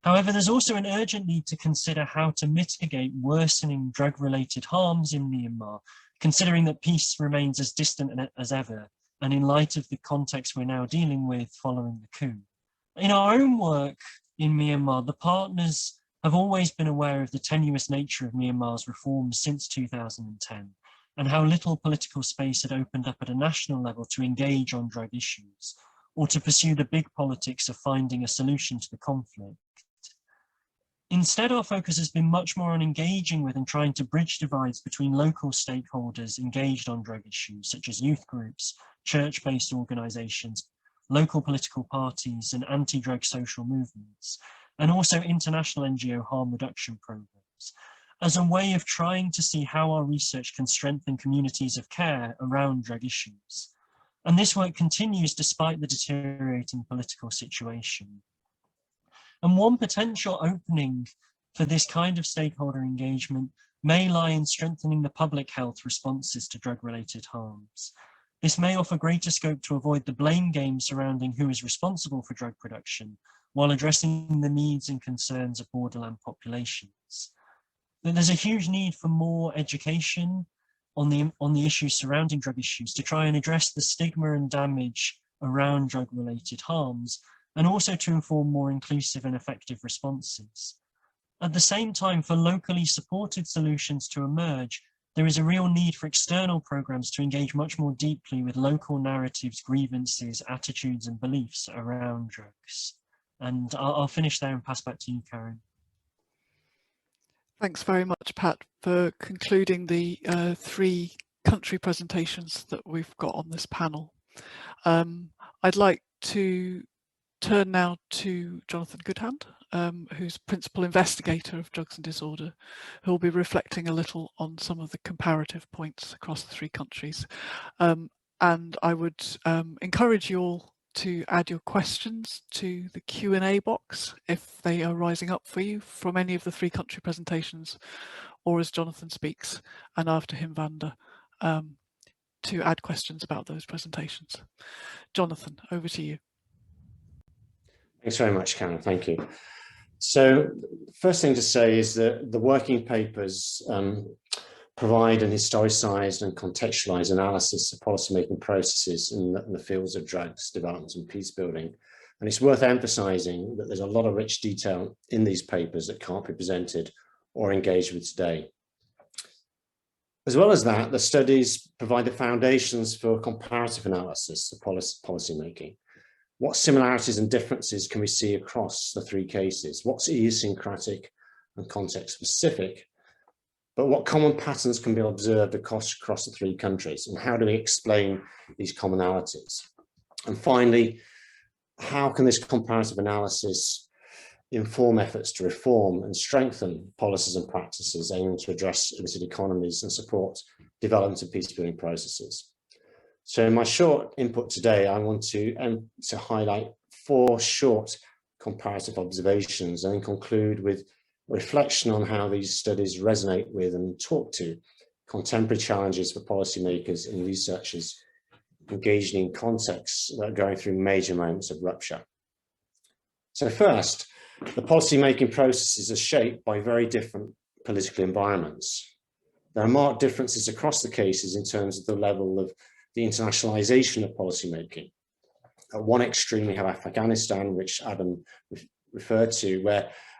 However, there's also an urgent need to consider how to mitigate worsening drug-related harms in Myanmar, considering that peace remains as distant as ever, and in light of the context we're now dealing with following the coup. In our own work in Myanmar, the partners have always been aware of the tenuous nature of Myanmar's reforms since 2010, and how little political space had opened up at a national level to engage on drug issues, or to pursue the big politics of finding a solution to the conflict. Instead, our focus has been much more on engaging with and trying to bridge divides between local stakeholders engaged on drug issues, such as youth groups, church-based organisations, local political parties, and anti-drug social movements, and also international NGO harm reduction programmes, as a way of trying to see how our research can strengthen communities of care around drug issues. And this work continues despite the deteriorating political situation. And one potential opening for this kind of stakeholder engagement may lie in strengthening the public health responses to drug-related harms. This may offer greater scope to avoid the blame game surrounding who is responsible for drug production, while addressing the needs and concerns of borderland populations. There's a huge need for more education on the issues surrounding drug issues to try and address the stigma and damage around drug-related harms, and also to inform more inclusive and effective responses. At the same time, for locally supported solutions to emerge, there is a real need for external programs to engage much more deeply with local narratives, grievances, attitudes, and beliefs around drugs. And I'll finish there and pass back to you, Karen. Thanks very much, Pat, for concluding the 3 country presentations that we've got on this panel. I'd like to turn now to Jonathan Goodhand, who's Principal Investigator of Drugs and Disorder, who will be reflecting a little on some of the comparative points across the 3 countries. And I would encourage you all to add your questions to the Q&A box if they are rising up for you from any of the 3 country presentations, or as Jonathan speaks, and after him, Vanda, to add questions about those presentations. Jonathan, over to you. Thanks very much, Karen. Thank you. So, first thing to say is that the working papers provide an historicised and contextualised analysis of policymaking processes in the fields of drugs, development and peace building. And it's worth emphasising that there's a lot of rich detail in these papers that can't be presented or engaged with today. As well as that, the studies provide the foundations for comparative analysis of policymaking. What similarities and differences can we see across the 3 cases? What's idiosyncratic and context specific? But what common patterns can be observed across the 3 countries? And how do we explain these commonalities? And finally, how can this comparative analysis inform efforts to reform and strengthen policies and practices aiming to address illicit economies and support development of peace-building processes? So in my short input today, I want to highlight 4 short comparative observations and then conclude with a reflection on how these studies resonate with and talk to contemporary challenges for policymakers and researchers engaged in contexts that are going through major moments of rupture. So first, the policymaking processes are shaped by very different political environments. There are marked differences across the cases in terms of the level of the internationalization of policymaking. At one extreme, we have Afghanistan, which Adam referred to,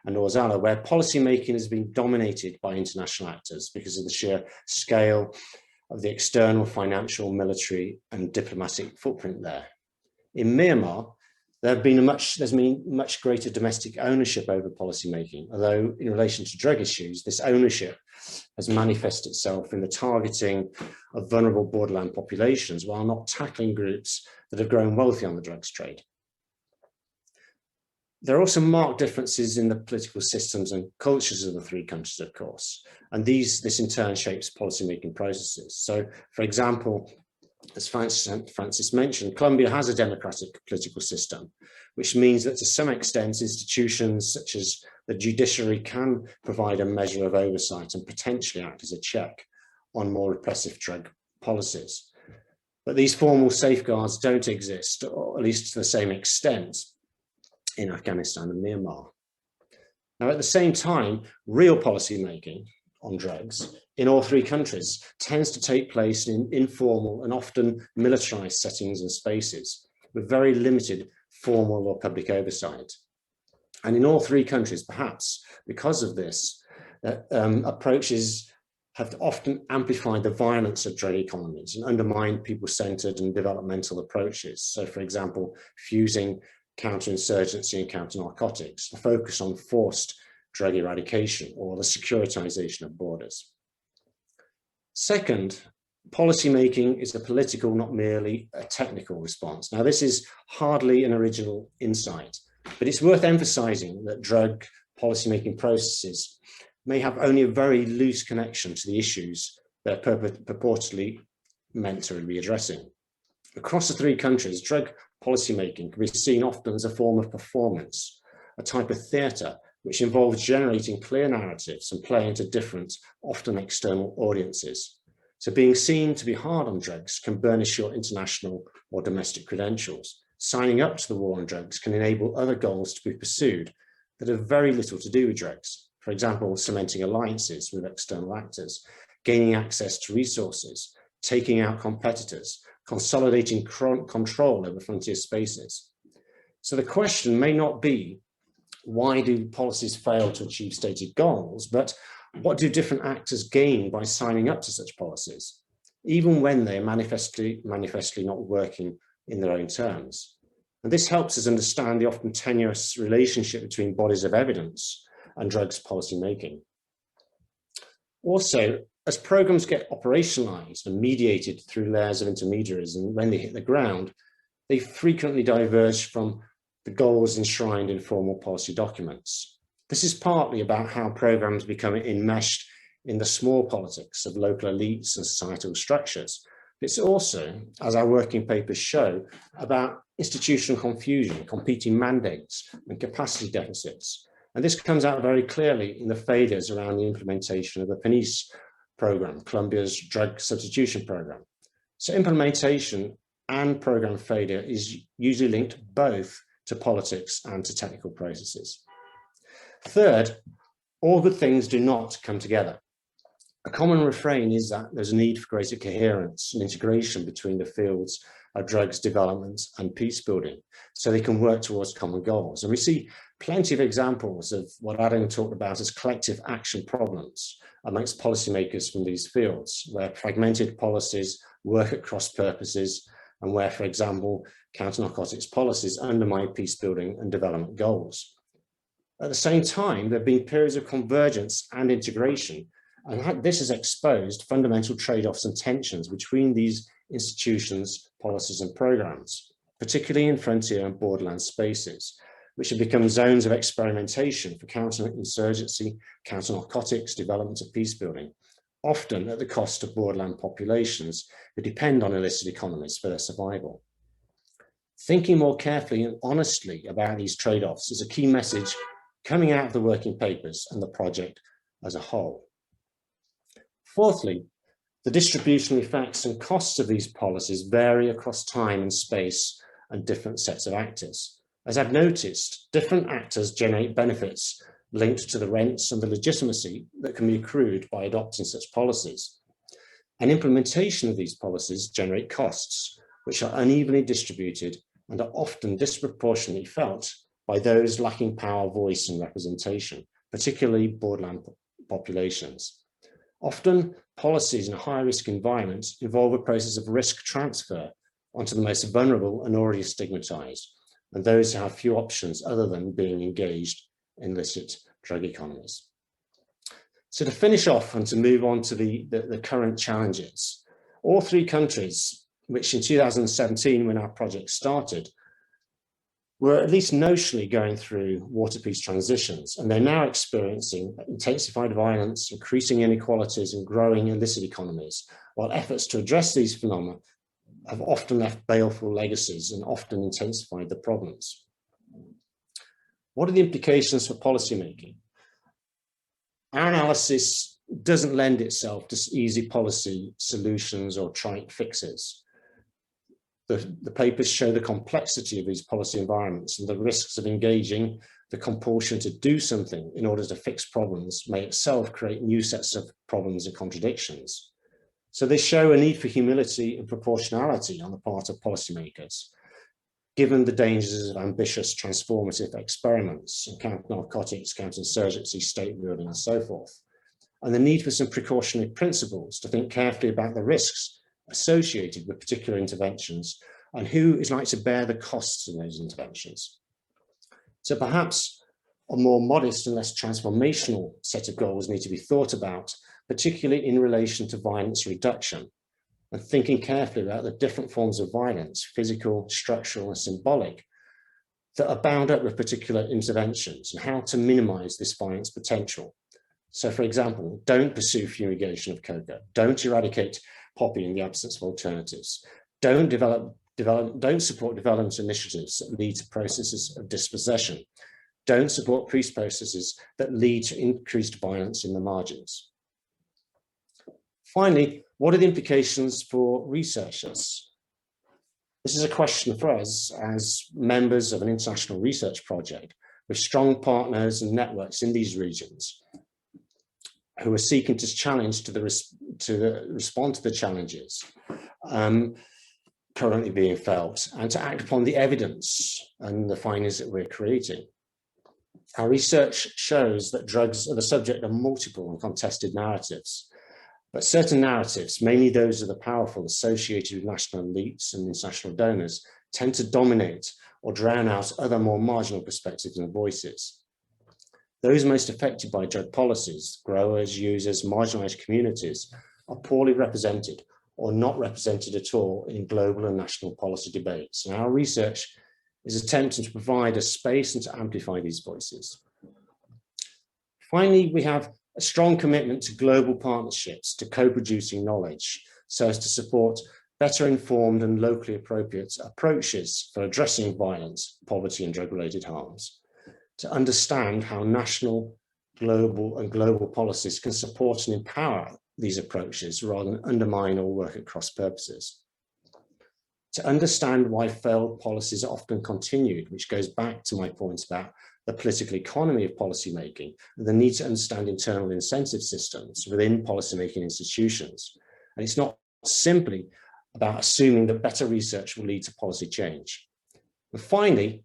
and Orzala, where policymaking has been dominated by international actors because of the sheer scale of the external, financial, military, and diplomatic footprint there. In Myanmar, there's been much greater domestic ownership over policymaking, although in relation to drug issues, this ownership has manifested itself in the targeting of vulnerable borderland populations while not tackling groups that have grown wealthy on the drugs trade. There are also marked differences in the political systems and cultures of the three countries, of course, and this in turn shapes policymaking processes. So, for example, as Francis mentioned, Colombia has a democratic political system, which means that to some extent institutions such as the judiciary can provide a measure of oversight and potentially act as a check on more repressive drug policies. But these formal safeguards don't exist, or at least to the same extent, in Afghanistan and Myanmar. Now, at the same time, real policy making on drugs in all three countries tends to take place in informal and often militarized settings and spaces with very limited formal or public oversight. And in all three countries, perhaps because of this, approaches have often amplified the violence of drug economies and undermined people-centered and developmental approaches. So, for example, fusing counterinsurgency and counter-narcotics, the focus on forced drug eradication, or the securitization of borders. Second, policymaking is a political, not merely a technical response. Now, this is hardly an original insight, but it's worth emphasizing that drug policymaking processes may have only a very loose connection to the issues they're purportedly meant to be addressing. Across the three countries, drug policymaking can be seen often as a form of performance, a type of theatre which involves generating clear narratives and playing to different, often external audiences. So being seen to be hard on drugs can burnish your international or domestic credentials. Signing up to the war on drugs can enable other goals to be pursued that have very little to do with drugs. For example, cementing alliances with external actors, gaining access to resources, taking out competitors, consolidating control over frontier spaces. So the question may not be, why do policies fail to achieve stated goals, but what do different actors gain by signing up to such policies, even when they are manifestly not working in their own terms? And this helps us understand the often tenuous relationship between bodies of evidence and drugs policy making. Also, as programs get operationalized and mediated through layers of intermediaries, and when they hit the ground, they frequently diverge from the goals enshrined in formal policy documents. This is partly about how programs become enmeshed in the small politics of local elites and societal structures. It's also, as our working papers show, about institutional confusion, competing mandates, and capacity deficits. And this comes out very clearly in the failures around the implementation of the PNIS program, Colombia's drug substitution program. So implementation and program failure is usually linked both to politics and to technical processes. Third, all good things do not come together. A common refrain is that there's a need for greater coherence and integration between the fields of drugs development and peace building, so they can work towards common goals. And we see plenty of examples of what Adam talked about as collective action problems amongst policymakers from these fields, where fragmented policies work at cross purposes and where, for example, counter-narcotics policies undermine peace building and development goals. At the same time, there have been periods of convergence and integration, and this has exposed fundamental trade-offs and tensions between these institutions, policies and programs, particularly in frontier and borderland spaces, which have become zones of experimentation for counter-insurgency, counter-narcotics, development of peace building, often at the cost of borderland populations who depend on illicit economies for their survival. Thinking more carefully and honestly about these trade-offs is a key message coming out of the working papers and the project as a whole. Fourthly, the distributional effects and costs of these policies vary across time and space and different sets of actors. As I've noticed, different actors generate benefits linked to the rents and the legitimacy that can be accrued by adopting such policies. And implementation of these policies generate costs, which are unevenly distributed and are often disproportionately felt by those lacking power, voice, and representation, particularly borderland populations. Often, policies in a high-risk environment involve a process of risk transfer onto the most vulnerable and already stigmatized, and those who have few options other than being engaged in illicit drug economies. So to finish off and to move on to the current challenges, all three countries, which in 2017, when our project started, were at least notionally going through water peace transitions, and they're now experiencing intensified violence, increasing inequalities, and growing illicit economies, while efforts to address these phenomena have often left baleful legacies and often intensified the problems. What are the implications for policymaking? Our analysis doesn't lend itself to easy policy solutions or trite fixes. The papers show the complexity of these policy environments and the risks of engaging the compulsion to do something in order to fix problems may itself create new sets of problems and contradictions. So they show a need for humility and proportionality on the part of policymakers, given the dangers of ambitious transformative experiments in counter-narcotics, counterinsurgency, state building, and so forth, and the need for some precautionary principles to think carefully about the risks associated with particular interventions and who is like to bear the costs of those interventions. So perhaps a more modest and less transformational set of goals need to be thought about, particularly in relation to violence reduction, and thinking carefully about the different forms of violence, physical, structural, and symbolic, that are bound up with particular interventions and how to minimize this violence potential. So for example, don't pursue fumigation of coca, don't eradicate poppy in the absence of alternatives, don't support development initiatives that lead to processes of dispossession, don't support peace processes that lead to increased violence in the margins. Finally, what are the implications for researchers? This is a question for us as members of an international research project with strong partners and networks in these regions who are seeking to respond to the challenges currently being felt and to act upon the evidence and the findings that we're creating. Our research shows that drugs are the subject of multiple and contested narratives, but certain narratives, mainly those of the powerful associated with national elites and international donors, tend to dominate or drown out other more marginal perspectives and voices. Those most affected by drug policies, growers, users, marginalized communities, are poorly represented or not represented at all in global and national policy debates. And our research is attempting to provide a space and to amplify these voices. Finally, we have a strong commitment to global partnerships, to co-producing knowledge, so as to support better informed and locally appropriate approaches for addressing violence, poverty, and drug-related harms, to understand how national, global policies can support and empower these approaches rather than undermine or work at cross purposes. To understand why failed policies are often continued, which goes back to my point about the political economy of policymaking and the need to understand internal incentive systems within policymaking institutions. And it's not simply about assuming that better research will lead to policy change. And finally,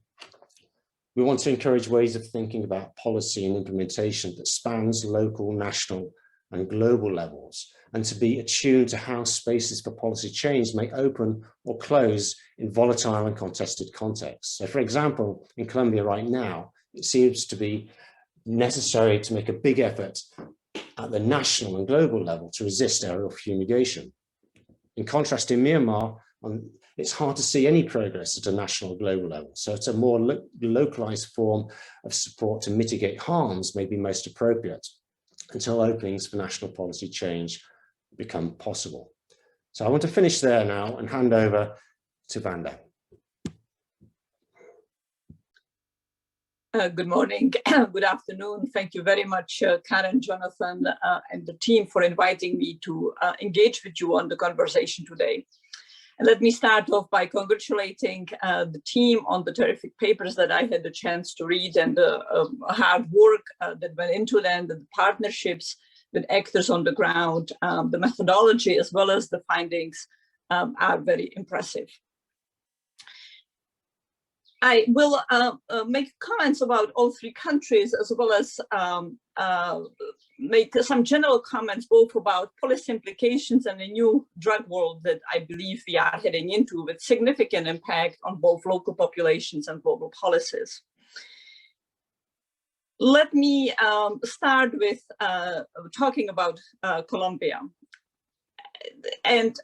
we want to encourage ways of thinking about policy and implementation that spans local, national, and global levels, and to be attuned to how spaces for policy change may open or close in volatile and contested contexts. So for example, in Colombia right now, it seems to be necessary to make a big effort at the national and global level to resist aerial fumigation. In contrast, in Myanmar, it's hard to see any progress at a national or global level. So it's a more localized form of support to mitigate harms may be most appropriate until openings for national policy change become possible. So I want to finish there now and hand over to Vanda. Good morning, good afternoon. Thank you very much, Karen, Jonathan, and the team for inviting me to engage with you on the conversation today. And let me start off by congratulating the team on the terrific papers that I had the chance to read and the hard work that went into them, the partnerships with actors on the ground, the methodology as well as the findings are very impressive. I will make comments about all three countries as well as make some general comments both about policy implications and a new drug world that I believe we are heading into with significant impact on both local populations and global policies. Let me start with talking about Colombia. And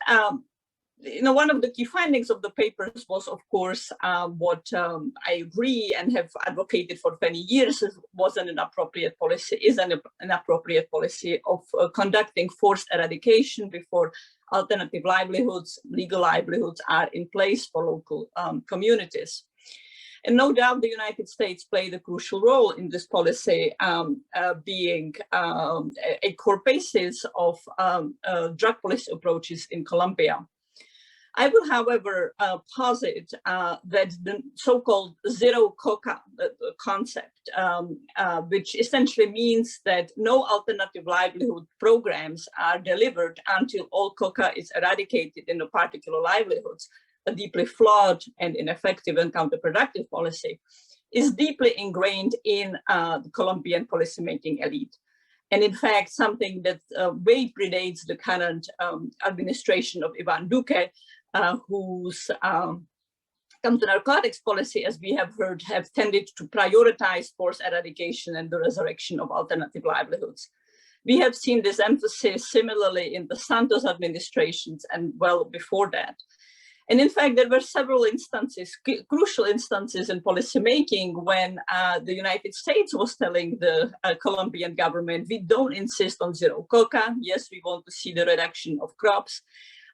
one of the key findings of the papers was, of course, what I agree and have advocated for 20 years is an inappropriate policy of conducting forced eradication before alternative livelihoods, legal livelihoods are in place for local communities. And no doubt the United States played a crucial role in this policy, being a core basis of drug policy approaches in Colombia. I would, however, posit that the so-called zero coca concept, which essentially means that no alternative livelihood programs are delivered until all coca is eradicated in a particular livelihoods, a deeply flawed and ineffective and counterproductive policy, is deeply ingrained in the Colombian policymaking elite. And in fact, something that way predates the current administration of Ivan Duque, whose counter-narcotics policy, as we have heard, have tended to prioritize forced eradication and the resurrection of alternative livelihoods. We have seen this emphasis similarly in the Santos administrations and well before that. And in fact, there were several instances, crucial instances in policymaking when the United States was telling the Colombian government, we don't insist on zero coca. Yes, we want to see the reduction of crops,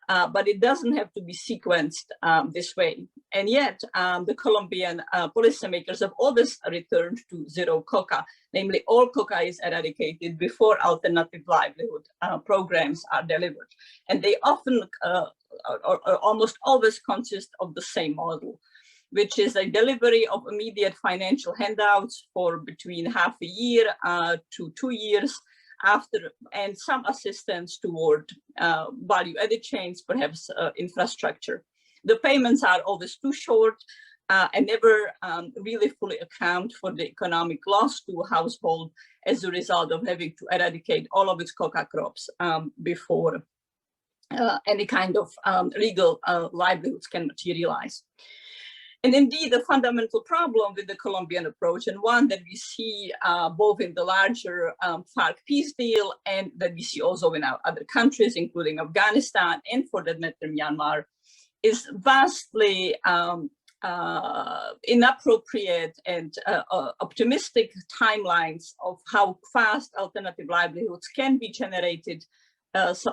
but it doesn't have to be sequenced this way. And yet the Colombian policymakers have always returned to zero coca, namely all coca is eradicated before alternative livelihood programs are delivered. And they often or almost always consist of the same model, which is a delivery of immediate financial handouts for between half a year to 2 years after, and some assistance toward value-added chains, perhaps infrastructure. The payments are always too short and never really fully account for the economic loss to a household as a result of having to eradicate all of its coca crops before any kind of legal livelihoods can materialize. And indeed, a fundamental problem with the Colombian approach, and one that we see both in the larger FARC peace deal and that we see also in our other countries, including Afghanistan and for that matter Myanmar, is vastly inappropriate and optimistic timelines of how fast alternative livelihoods can be generated,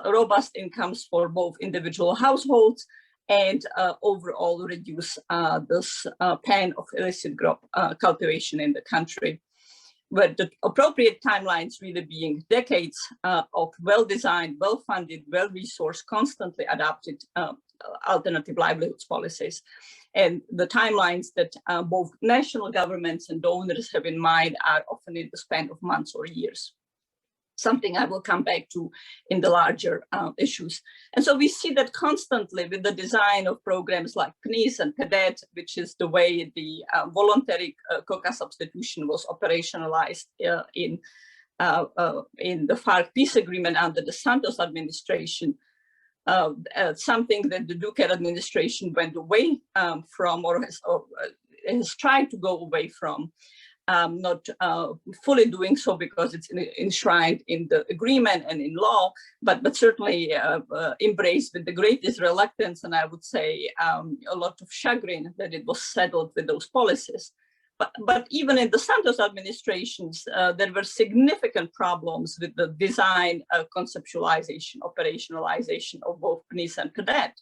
robust incomes for both individual households, and overall reduce this pan of illicit crop cultivation in the country. But the appropriate timelines really being decades of well-designed, well-funded, well-resourced, constantly adapted alternative livelihoods policies. And the timelines that both national governments and donors have in mind are often in the span of months or years. Something I will come back to in the larger issues. And so we see that constantly with the design of programs like PNIS and PEDET, which is the way the voluntary coca substitution was operationalized in the FARC peace agreement under the Santos administration, something that the Duque administration went away from or has tried to go away from. Not fully doing so because it's enshrined in the agreement and in law, but certainly embraced with the greatest reluctance, and I would say a lot of chagrin that it was settled with those policies. But even in the Santos administrations, there were significant problems with the design, conceptualization, operationalization of both PNIS and PEDET.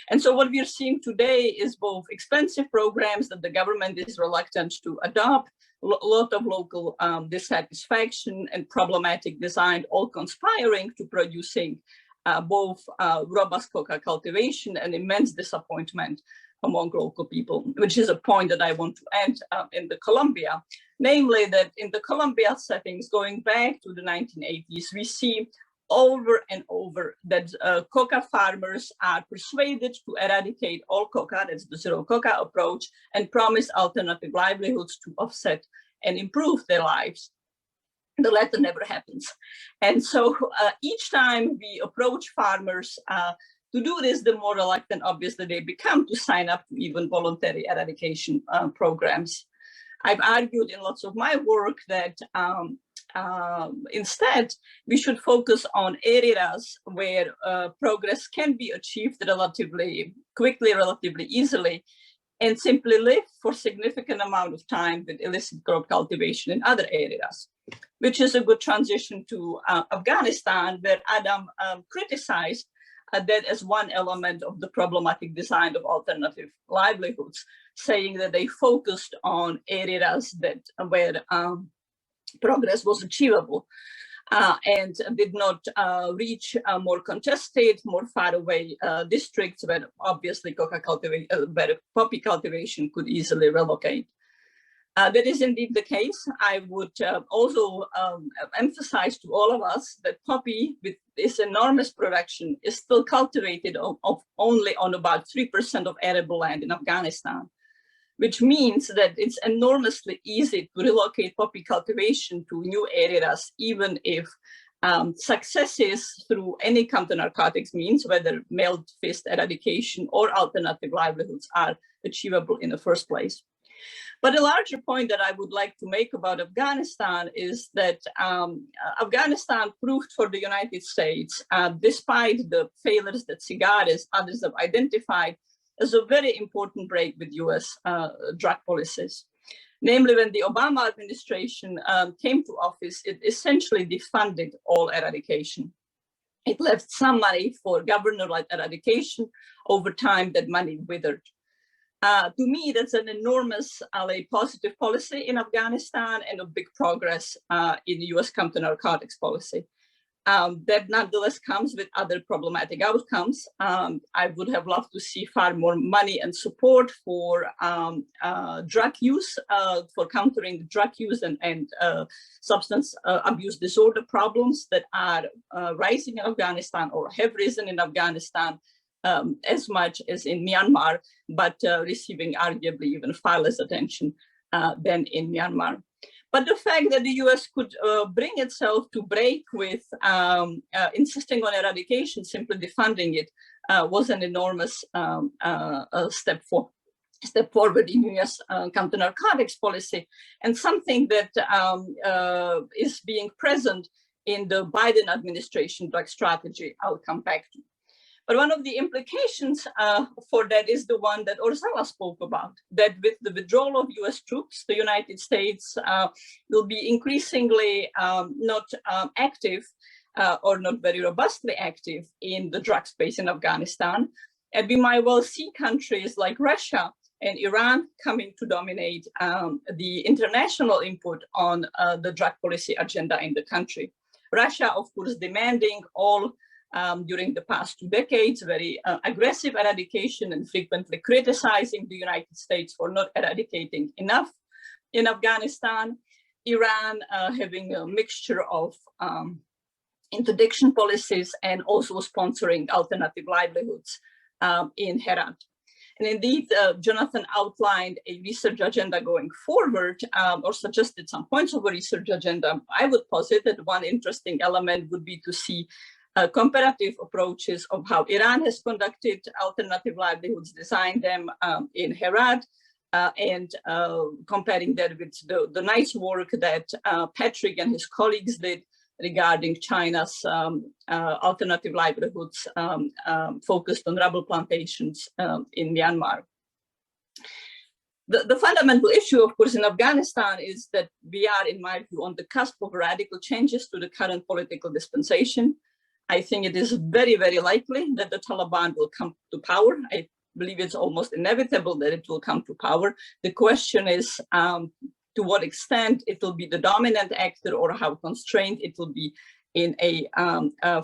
And so what we're seeing today is both expensive programs that the government is reluctant to adopt, a lot of local dissatisfaction and problematic design, all conspiring to producing both robust coca cultivation and immense disappointment among local people, which is a point that I want to end in the Colombia, namely that in the Colombia settings, going back to the 1980s, we see over and over that coca farmers are persuaded to eradicate all coca, that's the zero coca approach, and promise alternative livelihoods to offset and improve their lives. the latter never happens. And so each time we approach farmers to do this, the more reluctant, obviously, they become to sign up to even voluntary eradication programs. I've argued in lots of my work that instead, we should focus on areas where progress can be achieved relatively quickly, relatively easily, and simply live for significant amount of time with illicit crop cultivation in other areas, which is a good transition to Afghanistan, where Adam criticized that as one element of the problematic design of alternative livelihoods, saying that they focused on areas that where progress was achievable and did not reach more contested, more far away districts where obviously where poppy cultivation could easily relocate. That is indeed the case. I would also emphasize to all of us that poppy, with this enormous production, is still cultivated only on about 3% of arable land in Afghanistan, which means that it's enormously easy to relocate poppy cultivation to new areas, even if successes through any counter-narcotics means, whether mailed fist eradication or alternative livelihoods, are achievable in the first place. But a larger point that I would like to make about Afghanistan is that Afghanistan proved for the United States, despite the failures that Cigares, others have identified, as a very important break with US drug policies. Namely, when the Obama administration came to office, it essentially defunded all eradication. It left some money for governor-led eradication. Over time, that money withered. To me, that's an enormous positive policy in Afghanistan and a big progress in US counter-narcotics policy. That nonetheless comes with other problematic outcomes. I would have loved to see far more money and support for drug use, for countering drug use and substance abuse disorder problems that are rising in Afghanistan or have risen in Afghanistan as much as in Myanmar, but receiving arguably even far less attention than in Myanmar. But the fact that the US could bring itself to break with insisting on eradication, simply defunding it, was an enormous step forward in US counter-narcotics policy, and something that is being present in the Biden administration drug strategy I'll come back to. But one of the implications for that is the one that Ursula spoke about, that with the withdrawal of US troops, the United States will be increasingly not active or not very robustly active in the drug space in Afghanistan. And we might well see countries like Russia and Iran coming to dominate the international input on the drug policy agenda in the country. Russia, of course, demanding all during the past 2 decades, very aggressive eradication and frequently criticizing the United States for not eradicating enough in Afghanistan. Iran having a mixture of interdiction policies and also sponsoring alternative livelihoods in Herat. And indeed, Jonathan outlined a research agenda going forward, or suggested some points of a research agenda. I would posit that one interesting element would be to see comparative approaches of how Iran has conducted alternative livelihoods, designed them in Herat, and comparing that with the nice work that Patrick and his colleagues did regarding China's alternative livelihoods focused on rubber plantations in Myanmar. The fundamental issue, of course, in Afghanistan is that we are, in my view, on the cusp of radical changes to the current political dispensation. I think it is very, very likely that the Taliban will come to power. I believe it's almost inevitable that it will come to power. The question is to what extent it will be the dominant actor or how constrained it will be in a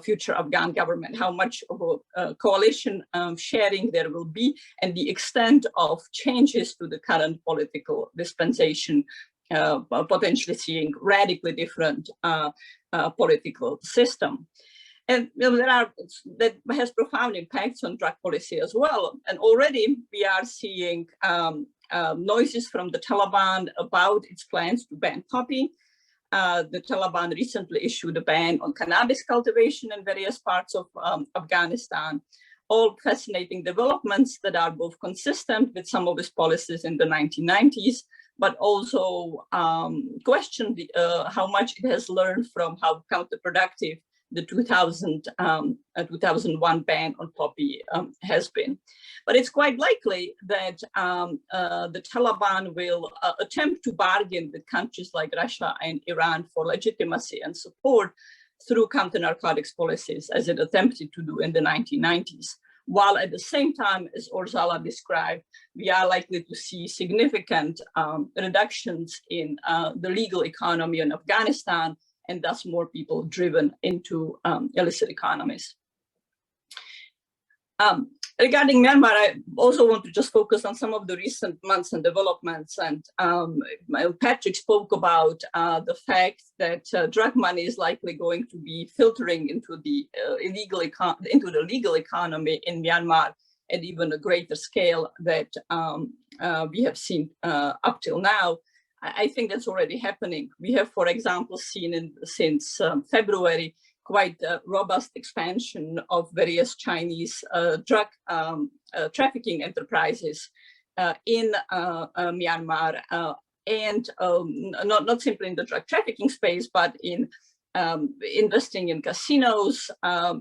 future Afghan government, how much of a coalition sharing there will be, and the extent of changes to the current political dispensation, potentially seeing radically different political system. And that has profound impacts on drug policy as well. And already we are seeing noises from the Taliban about its plans to ban poppy. the Taliban recently issued a ban on cannabis cultivation in various parts of Afghanistan. All fascinating developments that are both consistent with some of his policies in the 1990s, but also question how much it has learned from how counterproductive the 2001 ban on poppy has been. But it's quite likely that the Taliban will attempt to bargain with countries like Russia and Iran for legitimacy and support through counter-narcotics policies, as it attempted to do in the 1990s. While at the same time, as Orzala described, we are likely to see significant reductions in the legal economy in Afghanistan, and thus more people driven into illicit economies. Regarding Myanmar, I also want to just focus on some of the recent months and developments. And Patrick spoke about the fact that drug money is likely going to be filtering into the legal economy in Myanmar at even a greater scale that we have seen up till now. I think that's already happening. We have, for example, seen since February quite a robust expansion of various Chinese drug trafficking enterprises in Myanmar, and not simply in the drug trafficking space, but in investing in casinos,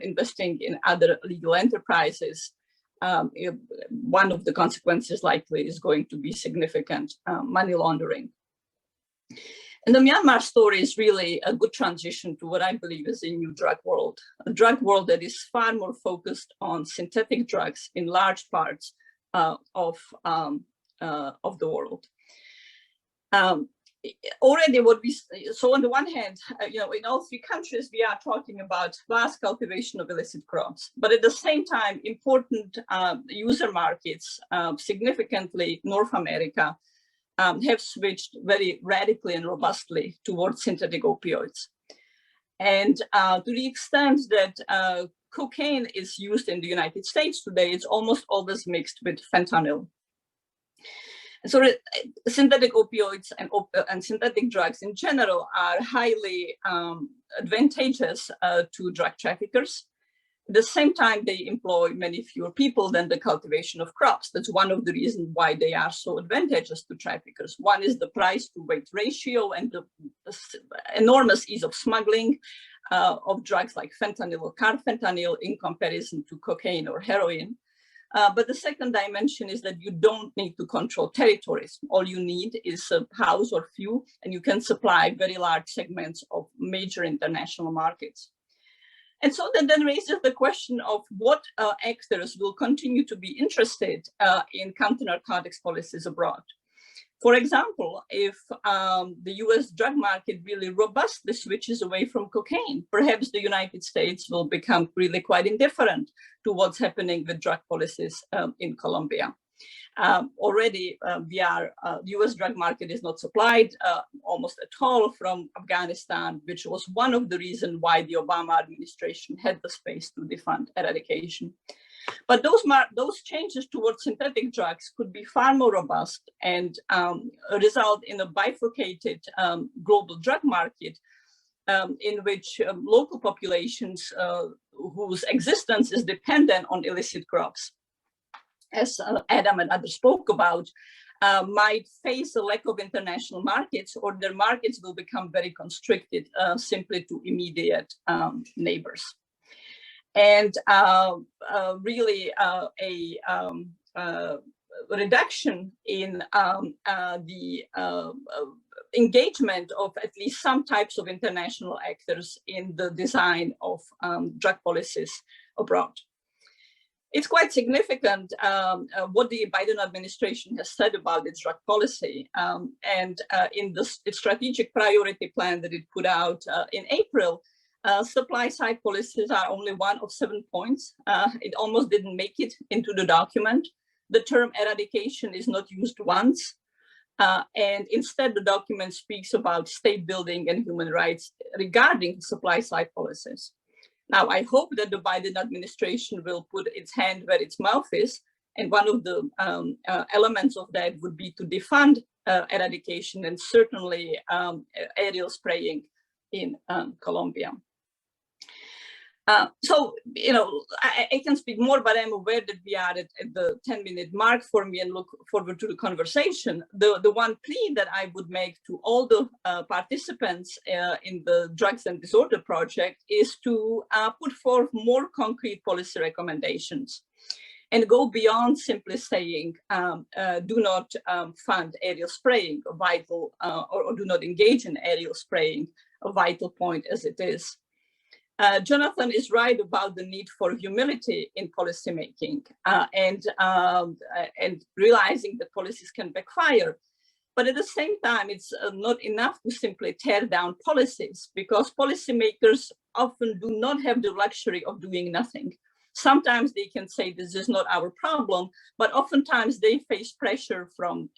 investing in other legal enterprises. One of the consequences likely is going to be significant money laundering. And the Myanmar story is really a good transition to what I believe is a new drug world, a drug world that is far more focused on synthetic drugs in large parts of the world. Already so on the one hand, in all three countries, we are talking about vast cultivation of illicit crops, but at the same time, important user markets, significantly North America, have switched very radically and robustly towards synthetic opioids. And to the extent that cocaine is used in the United States today, it's almost always mixed with fentanyl. And so synthetic opioids and synthetic drugs in general are highly advantageous to drug traffickers. At the same time, they employ many fewer people than the cultivation of crops. That's one of the reasons why they are so advantageous to traffickers. One is the price to weight ratio and the enormous ease of smuggling of drugs like fentanyl or carfentanil in comparison to cocaine or heroin. But the second dimension is that you don't need to control territories. All you need is a house or few, and you can supply very large segments of major international markets. And so that then raises the question of what actors will continue to be interested in counter-narcotics policies abroad. For example, if the US drug market really robustly switches away from cocaine, perhaps the United States will become really quite indifferent to what's happening with drug policies in Colombia. Already, the US drug market is not supplied almost at all from Afghanistan, which was one of the reasons why the Obama administration had the space to defund eradication. But those changes towards synthetic drugs could be far more robust and result in a bifurcated global drug market in which local populations whose existence is dependent on illicit crops, as Adam and others spoke about, might face a lack of international markets, or their markets will become very constricted simply to immediate neighbors. And really a reduction in the engagement of at least some types of international actors in the design of drug policies abroad. It's quite significant what the Biden administration has said about its drug policy. And in the strategic priority plan that it put out in April, supply side policies are only one of 7 points. It almost didn't make it into the document. The term eradication is not used once. And instead, the document speaks about state building and human rights regarding supply side policies. Now, I hope that the Biden administration will put its hand where its mouth is. And one of the elements of that would be to defund eradication, and certainly aerial spraying in Colombia. So, you know, I can speak more, but I'm aware that we are at the 10-minute mark for me and look forward to the conversation. The one plea that I would make to all the participants in the Drugs and Disorder Project is to put forth more concrete policy recommendations and go beyond simply saying, do not fund aerial spraying, a vital, or do not engage in aerial spraying, a vital point as it is. Jonathan is right about the need for humility in policymaking and realizing that policies can backfire. But at the same time, it's not enough to simply tear down policies, because policymakers often do not have the luxury of doing nothing. Sometimes they can say this is not our problem, but oftentimes they face pressure from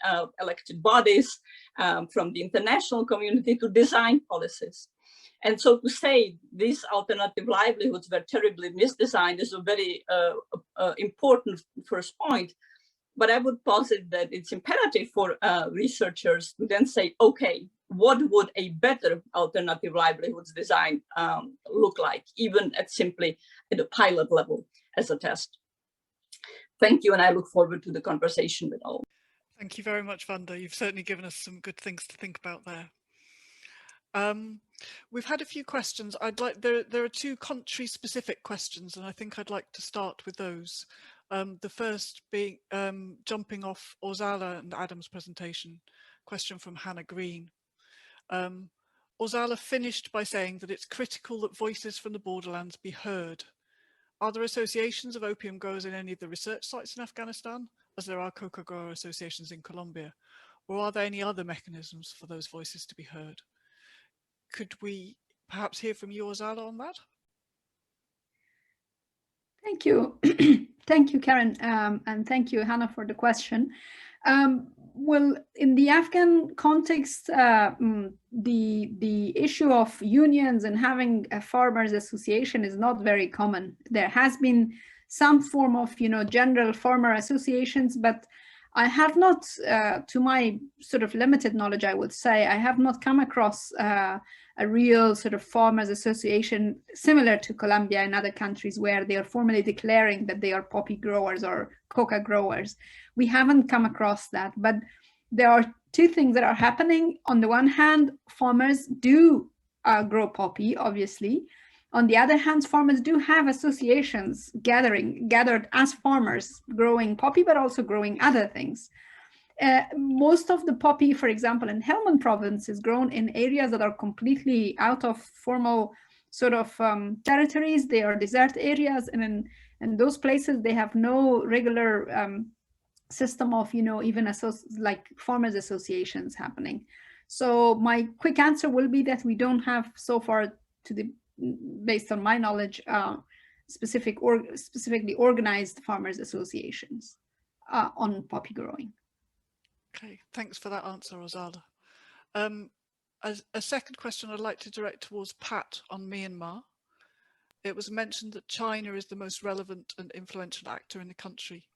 elected bodies, from the international community to design policies. And so to say these alternative livelihoods were terribly misdesigned is a very important first point. But I would posit that it's imperative for researchers to then say, okay, what would a better alternative livelihoods design look like, even at simply at a pilot level as a test? Thank you, and I look forward to the conversation with all. Thank you very much, Vanda. You've certainly given us some good things to think about there. We've had a few questions. There are two country-specific questions, and I think I'd like to start with those. The first being jumping off Orzala and Adam's presentation, question from Hannah Green. Orzala finished by saying that it's critical that voices from the borderlands be heard. Are there associations of opium growers in any of the research sites in Afghanistan, as there are coca grower associations in Colombia? Or are there any other mechanisms for those voices to be heard? Could we perhaps hear from you, Orzala, on that? Thank you. Thank you, Karen, and thank you, Hannah, for the question. Well, in the Afghan context, the issue of unions and having a farmers association is not very common. There has been some form of, general farmer associations, but I have not, to my sort of limited knowledge, I would say, I have not come across a real sort of farmers association similar to Colombia and other countries where they are formally declaring that they are poppy growers or coca growers. We haven't come across that, but there are two things that are happening. On the one hand, farmers do grow poppy, obviously. On the other hand, farmers do have associations gathered as farmers growing poppy, but also growing other things. Most of the poppy, for example, in Helmand province is grown in areas that are completely out of formal sort of territories. They are desert areas, and in those places, they have no regular system of, even like farmers associations happening. So my quick answer will be that we don't have so far, based on my knowledge, specifically organized farmers associations on poppy growing. Okay, thanks for that answer, Orzala. As a second question I'd like to direct towards Pat on Myanmar. It was mentioned that China is the most relevant and influential actor in the country.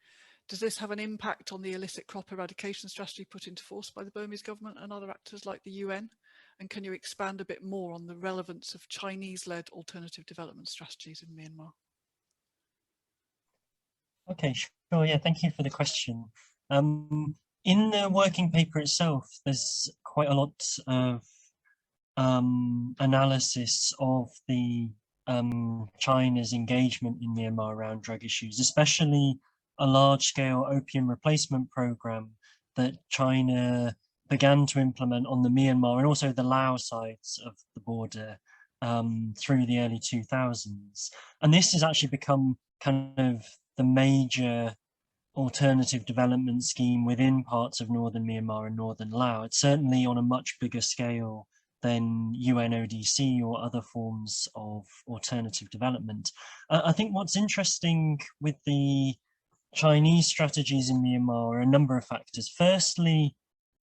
Does this have an impact on the illicit crop eradication strategy put into force by the Burmese government and other actors like the UN? And can you expand a bit more on the relevance of Chinese-led alternative development strategies in Myanmar? Okay, sure. Yeah, thank you for the question. In the working paper itself, there's quite a lot of analysis of the China's engagement in Myanmar around drug issues, especially a large-scale opium replacement program that China began to implement on the Myanmar and also the Laos sides of the border through the early 2000s. And this has actually become kind of the major alternative development scheme within parts of northern Myanmar and northern Laos. It's certainly on a much bigger scale than UNODC or other forms of alternative development. I think what's interesting with the Chinese strategies in Myanmar are a number of factors. Firstly,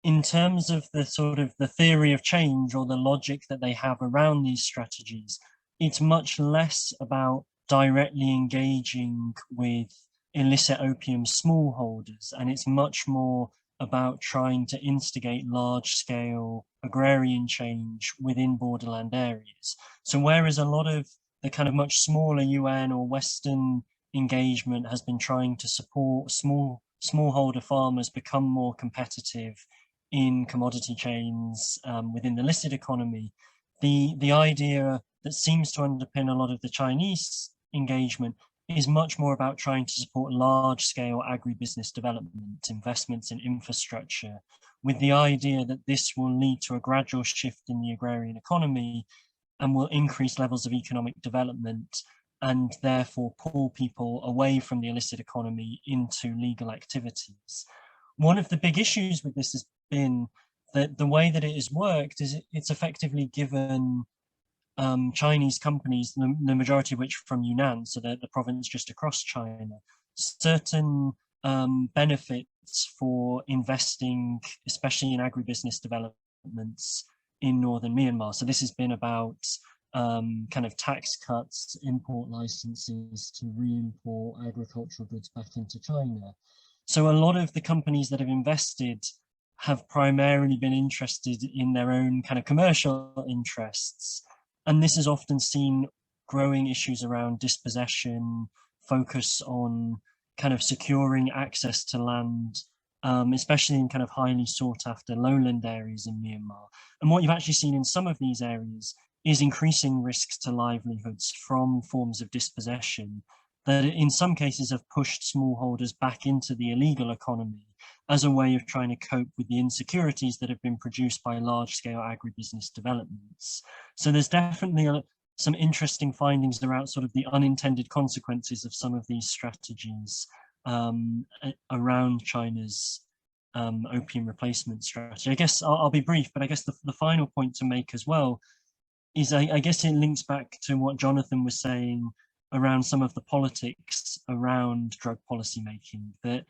in terms of the sort of the theory of change or the logic that they have around these strategies, it's much less about directly engaging with illicit opium smallholders, and it's much more about trying to instigate large-scale agrarian change within borderland areas. So whereas a lot of the kind of much smaller UN or Western engagement has been trying to support smallholder farmers become more competitive in commodity chains within the illicit economy, the idea that seems to underpin a lot of the Chinese engagement is much more about trying to support large-scale agribusiness development, investments in infrastructure, with the idea that this will lead to a gradual shift in the agrarian economy and will increase levels of economic development and therefore pull people away from the illicit economy into legal activities. One of the big issues with this has been that the way that it has worked is it's effectively given Chinese companies, the majority of which from Yunnan, so the province just across China, certain benefits for investing, especially in agribusiness developments in northern Myanmar. So this has been about kind of tax cuts, import licenses to re-import agricultural goods back into China. So a lot of the companies that have invested have primarily been interested in their own kind of commercial interests. And this is often seen growing issues around dispossession, focus on kind of securing access to land, especially in kind of highly sought after lowland areas in Myanmar. And what you've actually seen in some of these areas is increasing risks to livelihoods from forms of dispossession that in some cases have pushed smallholders back into the illegal economy as a way of trying to cope with the insecurities that have been produced by large-scale agribusiness developments. So there's definitely some interesting findings around sort of the unintended consequences of some of these strategies around China's opium replacement strategy. I guess I'll be brief, but I guess the final point to make as well is I guess it links back to what Jonathan was saying around some of the politics around drug policy making, that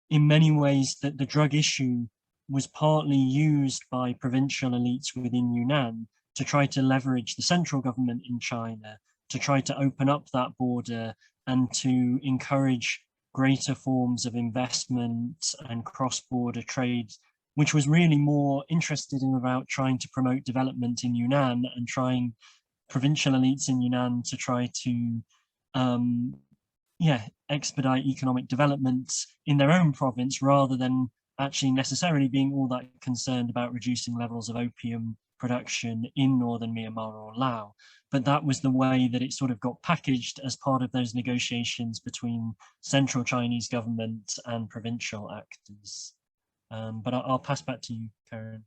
in many ways that the drug issue was partly used by provincial elites within Yunnan to try to leverage the central government in China, to try to open up that border and to encourage greater forms of investment and cross-border trade, which was really more interested in about trying to promote development in Yunnan and trying provincial elites in Yunnan to try to expedite economic development in their own province rather than actually necessarily being all that concerned about reducing levels of opium production in northern Myanmar or Laos. But that was the way that it sort of got packaged as part of those negotiations between central Chinese government and provincial actors. But I'll pass back to you, Karen.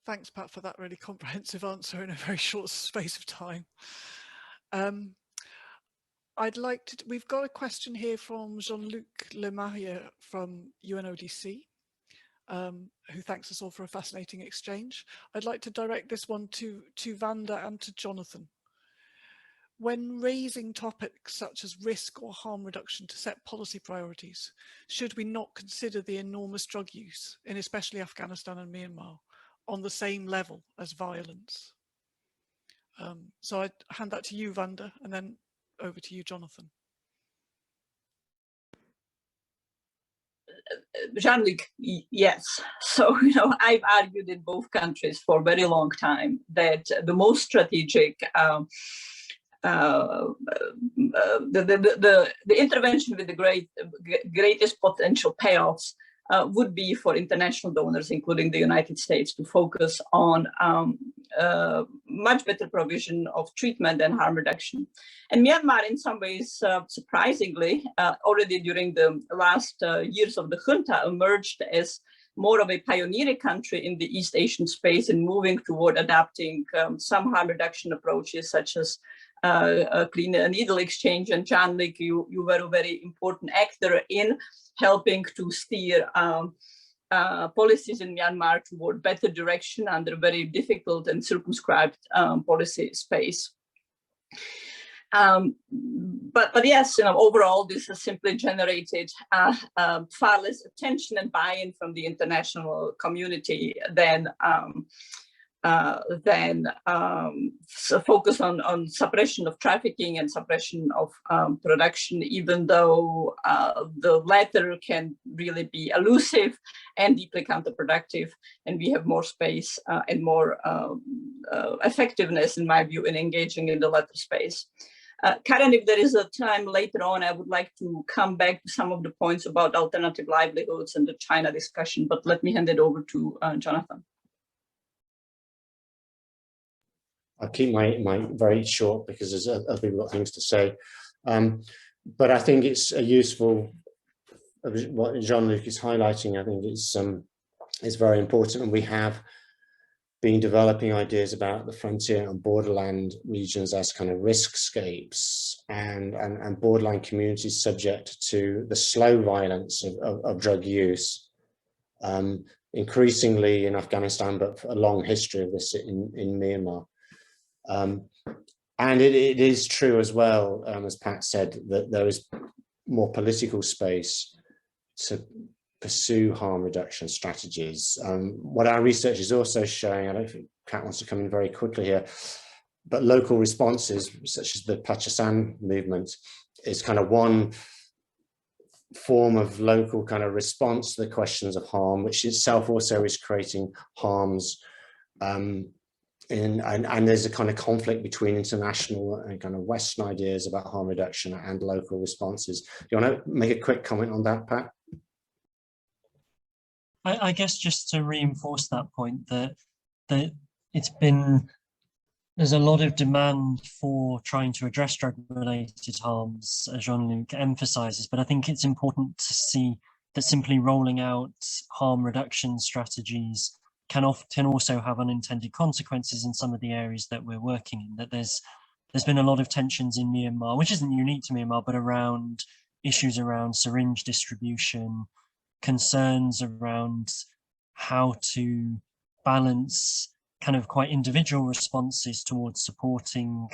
Thanks, Pat, for that really comprehensive answer in a very short space of time. We've got a question here from Jean-Luc Lemaire from UNODC, who thanks us all for a fascinating exchange. I'd like to direct this one to Vanda and to Jonathan. When raising topics such as risk or harm reduction to set policy priorities, should we not consider the enormous drug use in especially Afghanistan and Myanmar on the same level as violence? So I'd hand that to you, Vanda, and then over to you, Jonathan. Jean-Luc, yes. So, I've argued in both countries for a very long time that the most strategic, the intervention with the greatest potential payoffs would be for international donors, including the United States, to focus on much better provision of treatment and harm reduction. And Myanmar, in some ways, surprisingly, already during the last years of the junta, emerged as more of a pioneering country in the East Asian space and moving toward adapting some harm reduction approaches, such as clean needle exchange. And Jean-Luc, you were a very important actor in helping to steer policies in Myanmar toward better direction under very difficult and circumscribed policy space. But yes, overall, this has simply generated far less attention and buy-in from the international community than than focus on suppression of trafficking and suppression of production, even though the latter can really be elusive and deeply counterproductive. And we have more space and more effectiveness, in my view, in engaging in the latter space. Karen, if there is a time later on, I would like to come back to some of the points about alternative livelihoods and the China discussion, but let me hand it over to Jonathan. I'll keep my very short because there's other people got things to say. But I think it's a useful, what Jean-Luc is highlighting, I think it's very important. And we have been developing ideas about the frontier and borderland regions as kind of riskscapes and borderland communities subject to the slow violence of drug use. Increasingly in Afghanistan, but a long history of this in Myanmar. And it is true as well, as Pat said, that there is more political space to pursue harm reduction strategies. What our research is also showing, I don't think Pat wants to come in very quickly here, but local responses, such as the Pachasan movement, is kind of one form of local kind of response to the questions of harm, which itself also is creating harms. And there's a kind of conflict between international and kind of Western ideas about harm reduction and local responses. Do you want to make a quick comment on that, Pat? I guess just to reinforce that point, that there's a lot of demand for trying to address drug-related harms, as Jean-Luc emphasizes, but I think it's important to see that simply rolling out harm reduction strategies can often also have unintended consequences in some of the areas that we're working in. That there's been a lot of tensions in Myanmar, which isn't unique to Myanmar, but around issues around syringe distribution, concerns around how to balance kind of quite individual responses towards supporting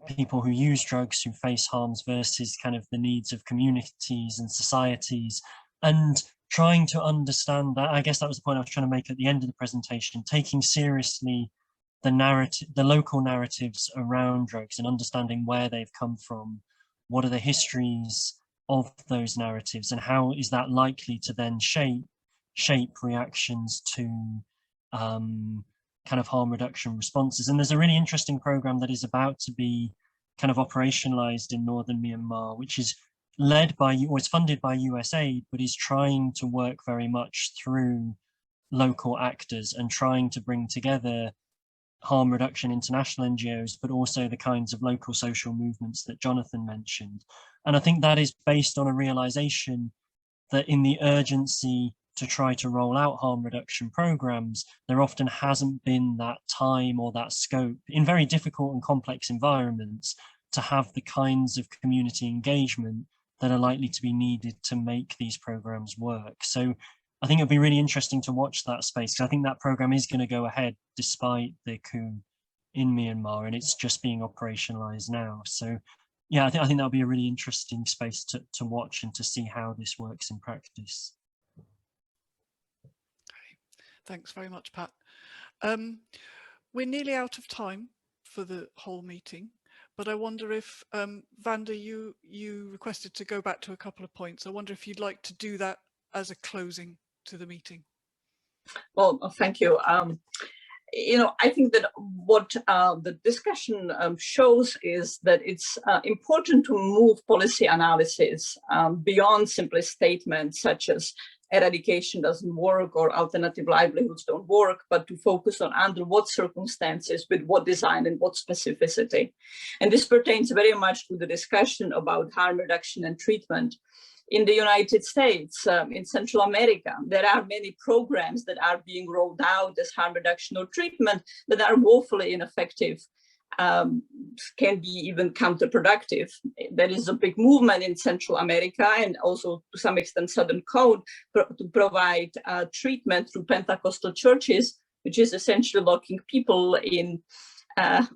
people who use drugs, who face harms, versus kind of the needs of communities and societies. And trying to understand that, I guess that was the point I was trying to make at the end of the presentation, taking seriously the narrative, the local narratives around drugs and understanding where they've come from, what are the histories of those narratives, and how is that likely to then shape reactions to kind of harm reduction responses. And there's a really interesting program that is about to be kind of operationalized in northern Myanmar, which is led by, or is funded by USAID, but is trying to work very much through local actors and trying to bring together harm reduction international NGOs, but also the kinds of local social movements that Jonathan mentioned. And I think that is based on a realization that in the urgency to try to roll out harm reduction programs, there often hasn't been that time or that scope in very difficult and complex environments to have the kinds of community engagement that are likely to be needed to make these programs work. So I think it'll be really interesting to watch that space, because I think that program is going to go ahead despite the coup in Myanmar, and it's just being operationalized now. So yeah, I think that'll be a really interesting space to watch and to see how this works in practice. Thanks very much, Pat. We're nearly out of time for the whole meeting, but I wonder if, Vanda, you requested to go back to a couple of points. I wonder if you'd like to do that as a closing to the meeting. Well, thank you. I think that what the discussion shows is that it's important to move policy analysis beyond simply statements such as eradication doesn't work or alternative livelihoods don't work, but to focus on under what circumstances, with what design and what specificity. And this pertains very much to the discussion about harm reduction and treatment. In the United States, in Central America, there are many programs that are being rolled out as harm reduction or treatment that are woefully ineffective, can be even counterproductive. There is a big movement in Central America and also to some extent Southern Code to provide treatment through Pentecostal churches, which is essentially locking people in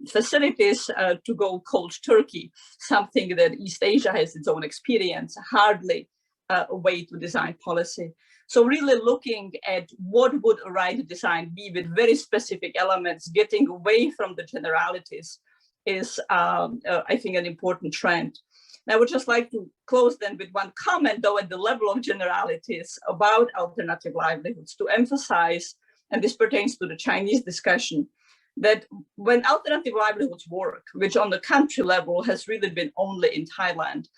facilities to go cold turkey, something that East Asia has its own experience, hardly a way to design policy. So really looking at what would a right design be with very specific elements, getting away from the generalities is, I think, an important trend. And I would just like to close then with one comment, though, at the level of generalities about alternative livelihoods, to emphasize, and this pertains to the Chinese discussion, that when alternative livelihoods work, which on the country level has really been only in Thailand,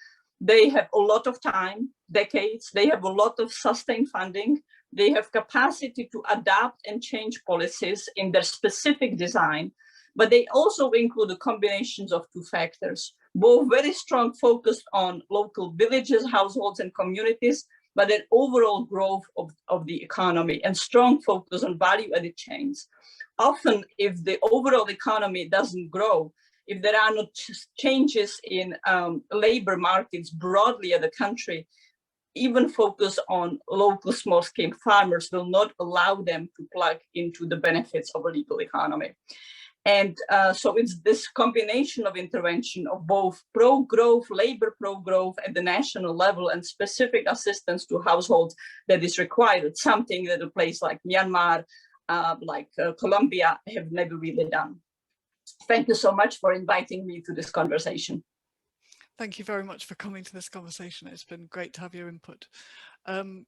they have a lot of time, decades, they have a lot of sustained funding, they have capacity to adapt and change policies in their specific design, but they also include the combinations of two factors, both very strong focus on local villages, households, and communities, but an overall growth of the economy and strong focus on value-added chains. Often, if the overall economy doesn't grow, if there are no changes in labor markets broadly in the country, even focus on local small-scale farmers will not allow them to plug into the benefits of a legal economy. And so it's this combination of intervention of both pro-growth, labor pro-growth at the national level and specific assistance to households that is required, something that a place like Myanmar, like Colombia have never really done. Thank you so much for inviting me to this conversation. Thank you very much for coming to this conversation. It's been great to have your input. Can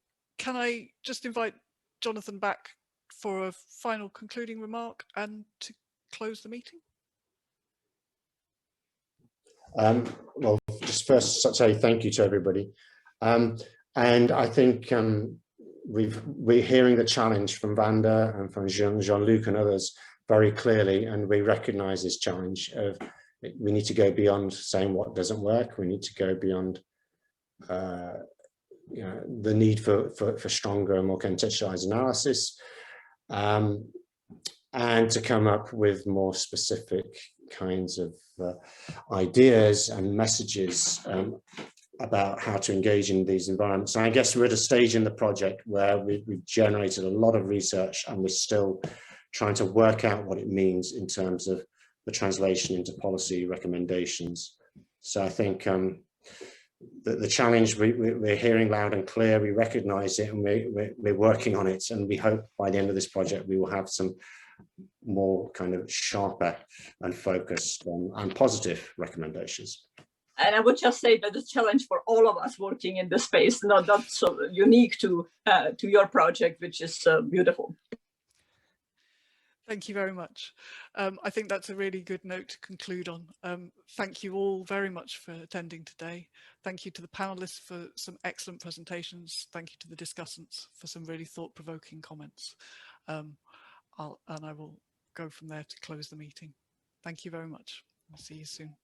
I just invite Jonathan back for a final concluding remark and to close the meeting? Well, just first say thank you to everybody. And I think we're hearing the challenge from Vanda and from Jean-Luc and others very clearly, and we recognize this challenge of we need to go beyond saying what doesn't work. We need to go beyond you know, the need for stronger and more contextualized analysis, and to come up with more specific kinds of ideas and messages about how to engage in these environments. And I guess we're at a stage in the project where we've generated a lot of research and we're still trying to work out what it means in terms of the translation into policy recommendations. So I think the challenge we're hearing loud and clear, we recognize it, and we're working on it, and we hope by the end of this project we will have some more kind of sharper and focused and positive recommendations. And I would just say that the challenge for all of us working in this space, not so unique to your project, which is beautiful. Thank you very much. I think that's a really good note to conclude on. Thank you all very much for attending today. Thank you to the panelists for some excellent presentations. Thank you to the discussants for some really thought-provoking comments. And I will go from there to close the meeting. Thank you very much. I'll see you soon.